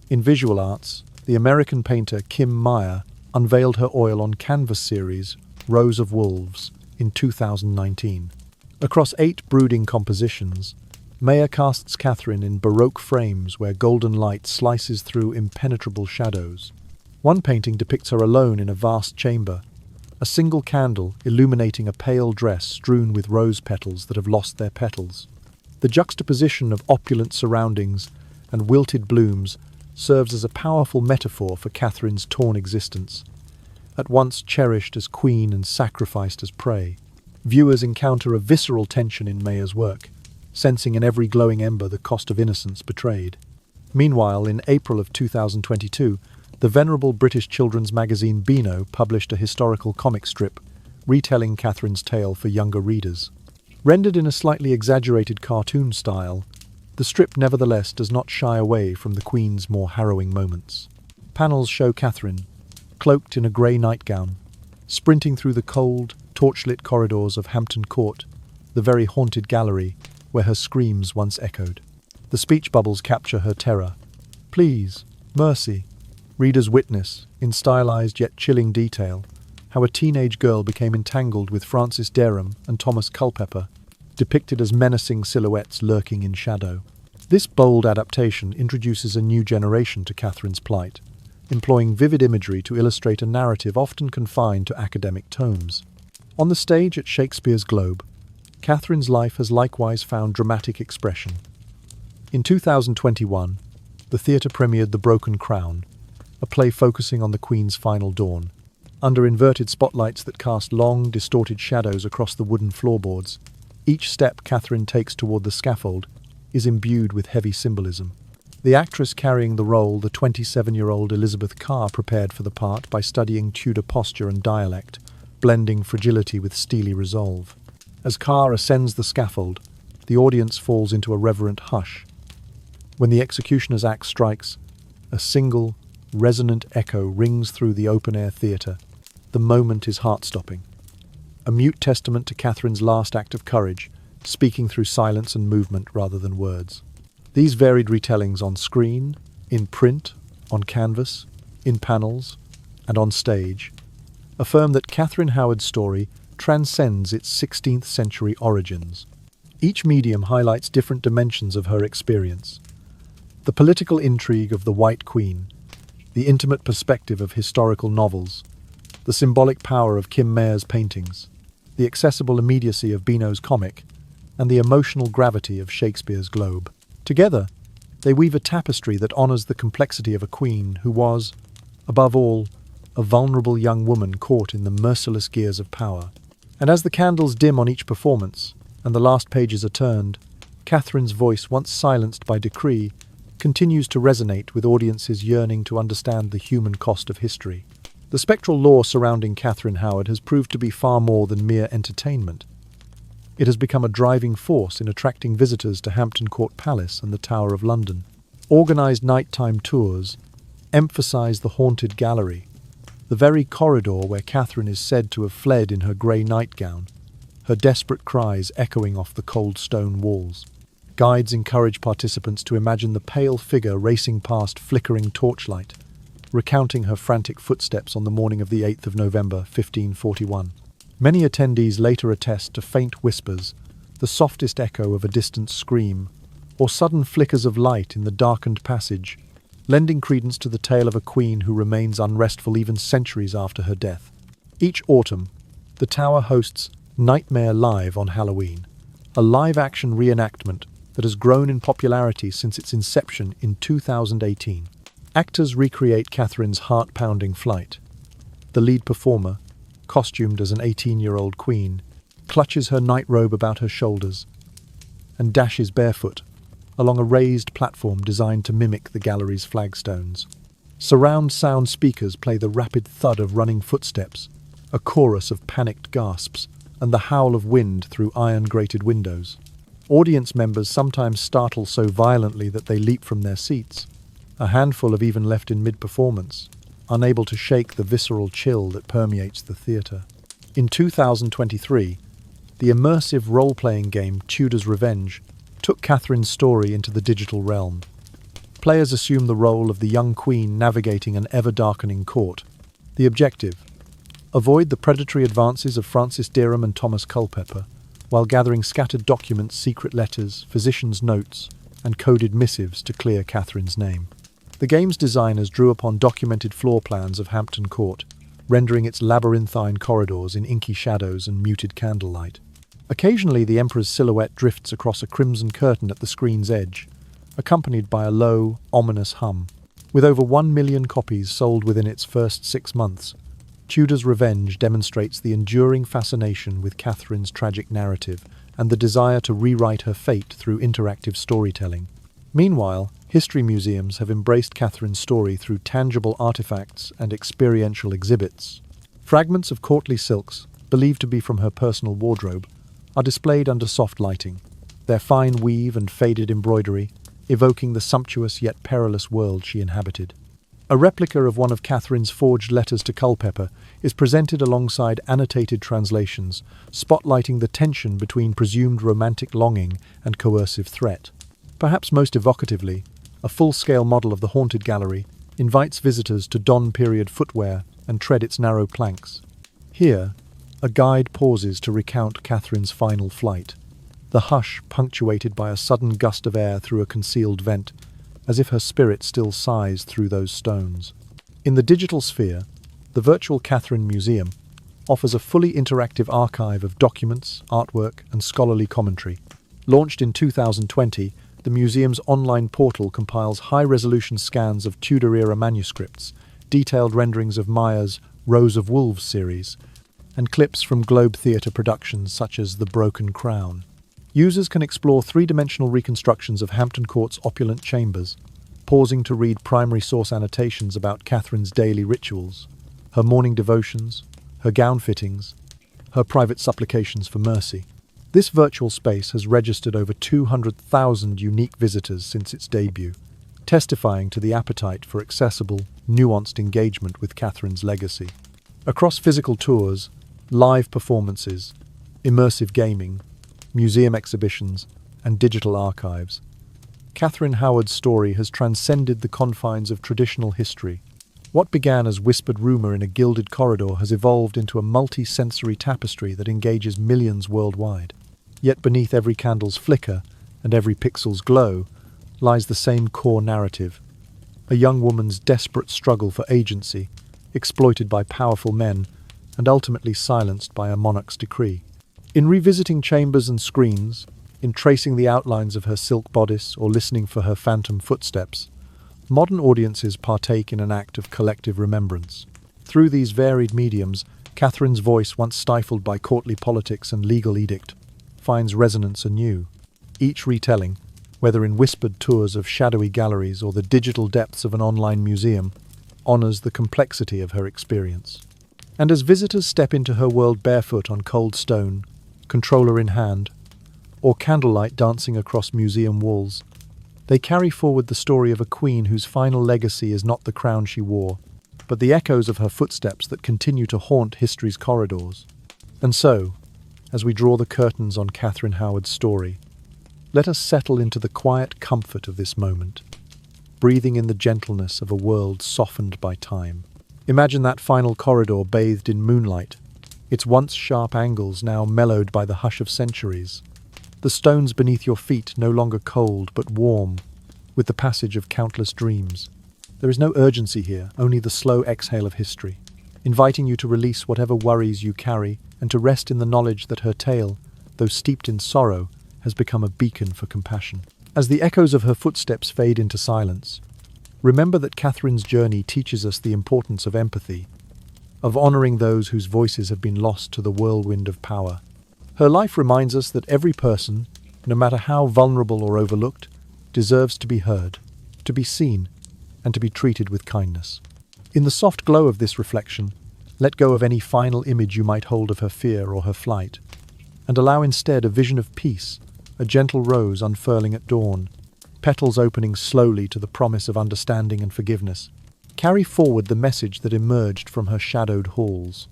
In visual arts, the American painter Kim Meyer unveiled her oil on canvas series, Rows of Wolves, in 2019. Across 8 brooding compositions, Meyer casts Catherine in Baroque frames where golden light slices through impenetrable shadows. One painting depicts her alone in a vast chamber, a single candle illuminating a pale dress strewn with rose petals that have lost their petals. The juxtaposition of opulent surroundings and wilted blooms serves as a powerful metaphor for Catherine's torn existence. At once cherished as queen and sacrificed as prey, viewers encounter a visceral tension in Meyer's work, sensing in every glowing ember the cost of innocence betrayed. Meanwhile, in April of 2022, the venerable British children's magazine Beano published a historical comic strip, retelling Catherine's tale for younger readers. Rendered in a slightly exaggerated cartoon style, the strip nevertheless does not shy away from the Queen's more harrowing moments. Panels show Catherine, cloaked in a grey nightgown, sprinting through the cold, torchlit corridors of Hampton Court, the very haunted gallery where her screams once echoed. The speech bubbles capture her terror. Please, mercy. Readers witness, in stylized yet chilling detail, how a teenage girl became entangled with Francis Derham and Thomas Culpeper, depicted as menacing silhouettes lurking in shadow. This bold adaptation introduces a new generation to Catherine's plight, employing vivid imagery to illustrate a narrative often confined to academic tomes. On the stage at Shakespeare's Globe, Catherine's life has likewise found dramatic expression. In 2021, the theatre premiered The Broken Crown, a play focusing on the Queen's final dawn. Under inverted spotlights that cast long, distorted shadows across the wooden floorboards, each step Catherine takes toward the scaffold is imbued with heavy symbolism. The actress carrying the role, the 27-year-old Elizabeth Carr, prepared for the part by studying Tudor posture and dialect, blending fragility with steely resolve. As Carr ascends the scaffold, the audience falls into a reverent hush. When the executioner's axe strikes, a single, resonant echo rings through the open-air theatre. The moment is heart-stopping. A mute testament to Catherine's last act of courage, speaking through silence and movement rather than words. These varied retellings on screen, in print, on canvas, in panels, and on stage, affirm that Catherine Howard's story transcends its 16th century origins. Each medium highlights different dimensions of her experience. The political intrigue of the White Queen, the intimate perspective of historical novels, the symbolic power of Kim Meyer's paintings, the accessible immediacy of Beano's comic, and the emotional gravity of Shakespeare's Globe. Together, they weave a tapestry that honors the complexity of a queen who was, above all, a vulnerable young woman caught in the merciless gears of power. And as the candles dim on each performance, and the last pages are turned, Catherine's voice, once silenced by decree, continues to resonate with audiences yearning to understand the human cost of history. The spectral lore surrounding Catherine Howard has proved to be far more than mere entertainment. It has become a driving force in attracting visitors to Hampton Court Palace and the Tower of London. Organised nighttime tours emphasise the haunted gallery, the very corridor where Catherine is said to have fled in her grey nightgown, her desperate cries echoing off the cold stone walls. Guides encourage participants to imagine the pale figure racing past flickering torchlight, recounting her frantic footsteps on the morning of the 8th of November, 1541. Many attendees later attest to faint whispers, the softest echo of a distant scream, or sudden flickers of light in the darkened passage, lending credence to the tale of a queen who remains unrestful even centuries after her death. Each autumn, the Tower hosts Nightmare Live on Halloween, a live-action reenactment that has grown in popularity since its inception in 2018. Actors recreate Catherine's heart-pounding flight. The lead performer, costumed as an 18-year-old queen, clutches her night robe about her shoulders and dashes barefoot along a raised platform designed to mimic the gallery's flagstones. Surround sound speakers play the rapid thud of running footsteps, a chorus of panicked gasps, and the howl of wind through iron-grated windows. Audience members sometimes startle so violently that they leap from their seats. A handful have even left in mid-performance, unable to shake the visceral chill that permeates the theatre. In 2023, the immersive role-playing game Tudor's Revenge took Catherine's story into the digital realm. Players assume the role of the young queen navigating an ever-darkening court. The objective: avoid the predatory advances of Francis Derham and Thomas Culpeper, while gathering scattered documents, secret letters, physicians' notes, and coded missives to clear Catherine's name. The game's designers drew upon documented floor plans of Hampton Court, rendering its labyrinthine corridors in inky shadows and muted candlelight. Occasionally, the Emperor's silhouette drifts across a crimson curtain at the screen's edge, accompanied by a low, ominous hum. With over 1 million copies sold within its first 6 months, Tudor's Revenge demonstrates the enduring fascination with Catherine's tragic narrative and the desire to rewrite her fate through interactive storytelling. Meanwhile, history museums have embraced Catherine's story through tangible artifacts and experiential exhibits. Fragments of courtly silks, believed to be from her personal wardrobe, are displayed under soft lighting, their fine weave and faded embroidery evoking the sumptuous yet perilous world she inhabited. A replica of one of Catherine's forged letters to Culpeper is presented alongside annotated translations, spotlighting the tension between presumed romantic longing and coercive threat. Perhaps most evocatively, a full-scale model of the haunted gallery invites visitors to don period footwear and tread its narrow planks. Here, a guide pauses to recount Catherine's final flight, the hush punctuated by a sudden gust of air through a concealed vent, as if her spirit still sighs through those stones. In the digital sphere, the virtual Catherine Museum offers a fully interactive archive of documents, artwork, and scholarly commentary. Launched in 2020, the museum's online portal compiles high-resolution scans of Tudor-era manuscripts, detailed renderings of Meyer's Rows of Wolves series, and clips from Globe Theatre productions such as The Broken Crown. Users can explore three-dimensional reconstructions of Hampton Court's opulent chambers, pausing to read primary source annotations about Catherine's daily rituals, her morning devotions, her gown fittings, her private supplications for mercy. This virtual space has registered over 200,000 unique visitors since its debut, testifying to the appetite for accessible, nuanced engagement with Catherine's legacy. Across physical tours, live performances, immersive gaming, museum exhibitions, and digital archives, Catherine Howard's story has transcended the confines of traditional history. What began as whispered rumor in a gilded corridor has evolved into a multi-sensory tapestry that engages millions worldwide. Yet beneath every candle's flicker and every pixel's glow lies the same core narrative: a young woman's desperate struggle for agency, exploited by powerful men, and ultimately silenced by a monarch's decree. In revisiting chambers and screens, in tracing the outlines of her silk bodice or listening for her phantom footsteps, modern audiences partake in an act of collective remembrance. Through these varied mediums, Catherine's voice, once stifled by courtly politics and legal edict, finds resonance anew. Each retelling, whether in whispered tours of shadowy galleries or the digital depths of an online museum, honors the complexity of her experience. And as visitors step into her world barefoot on cold stone, controller in hand, or candlelight dancing across museum walls, they carry forward the story of a queen whose final legacy is not the crown she wore, but the echoes of her footsteps that continue to haunt history's corridors. And so, as we draw the curtains on Catherine Howard's story, let us settle into the quiet comfort of this moment, breathing in the gentleness of a world softened by time. Imagine that final corridor bathed in moonlight, its once sharp angles now mellowed by the hush of centuries. The stones beneath your feet no longer cold but warm, with the passage of countless dreams. There is no urgency here, only the slow exhale of history, inviting you to release whatever worries you carry and to rest in the knowledge that her tale, though steeped in sorrow, has become a beacon for compassion. As the echoes of her footsteps fade into silence, remember that Catherine's journey teaches us the importance of empathy, of honoring those whose voices have been lost to the whirlwind of power. Her life reminds us that every person, no matter how vulnerable or overlooked, deserves to be heard, to be seen, and to be treated with kindness. In the soft glow of this reflection, let go of any final image you might hold of her fear or her flight, and allow instead a vision of peace, a gentle rose unfurling at dawn, petals opening slowly to the promise of understanding and forgiveness. Carry forward the message that emerged from her shadowed halls,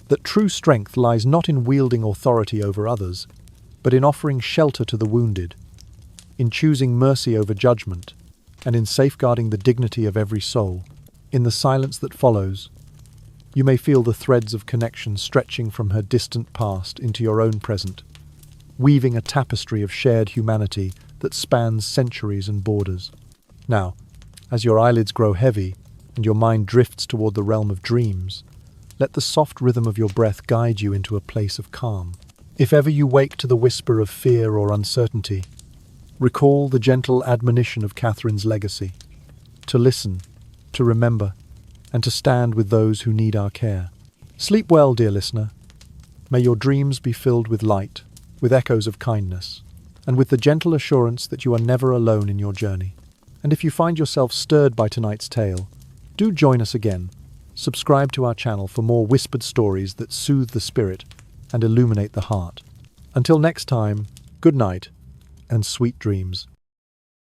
that true strength lies not in wielding authority over others, but in offering shelter to the wounded, in choosing mercy over judgment, and in safeguarding the dignity of every soul. In the silence that follows, you may feel the threads of connection stretching from her distant past into your own present, weaving a tapestry of shared humanity that spans centuries and borders. Now, as your eyelids grow heavy and your mind drifts toward the realm of dreams, let the soft rhythm of your breath guide you into a place of calm. If ever you wake to the whisper of fear or uncertainty, recall the gentle admonition of Catherine's legacy, to listen, to remember, and to stand with those who need our care. Sleep well, dear listener. May your dreams be filled with light, with echoes of kindness, and with the gentle assurance that you are never alone in your journey. And if you find yourself stirred by tonight's tale, do join us again. Subscribe to our channel for more whispered stories that soothe the spirit and illuminate the heart. Until next time, good night and sweet dreams.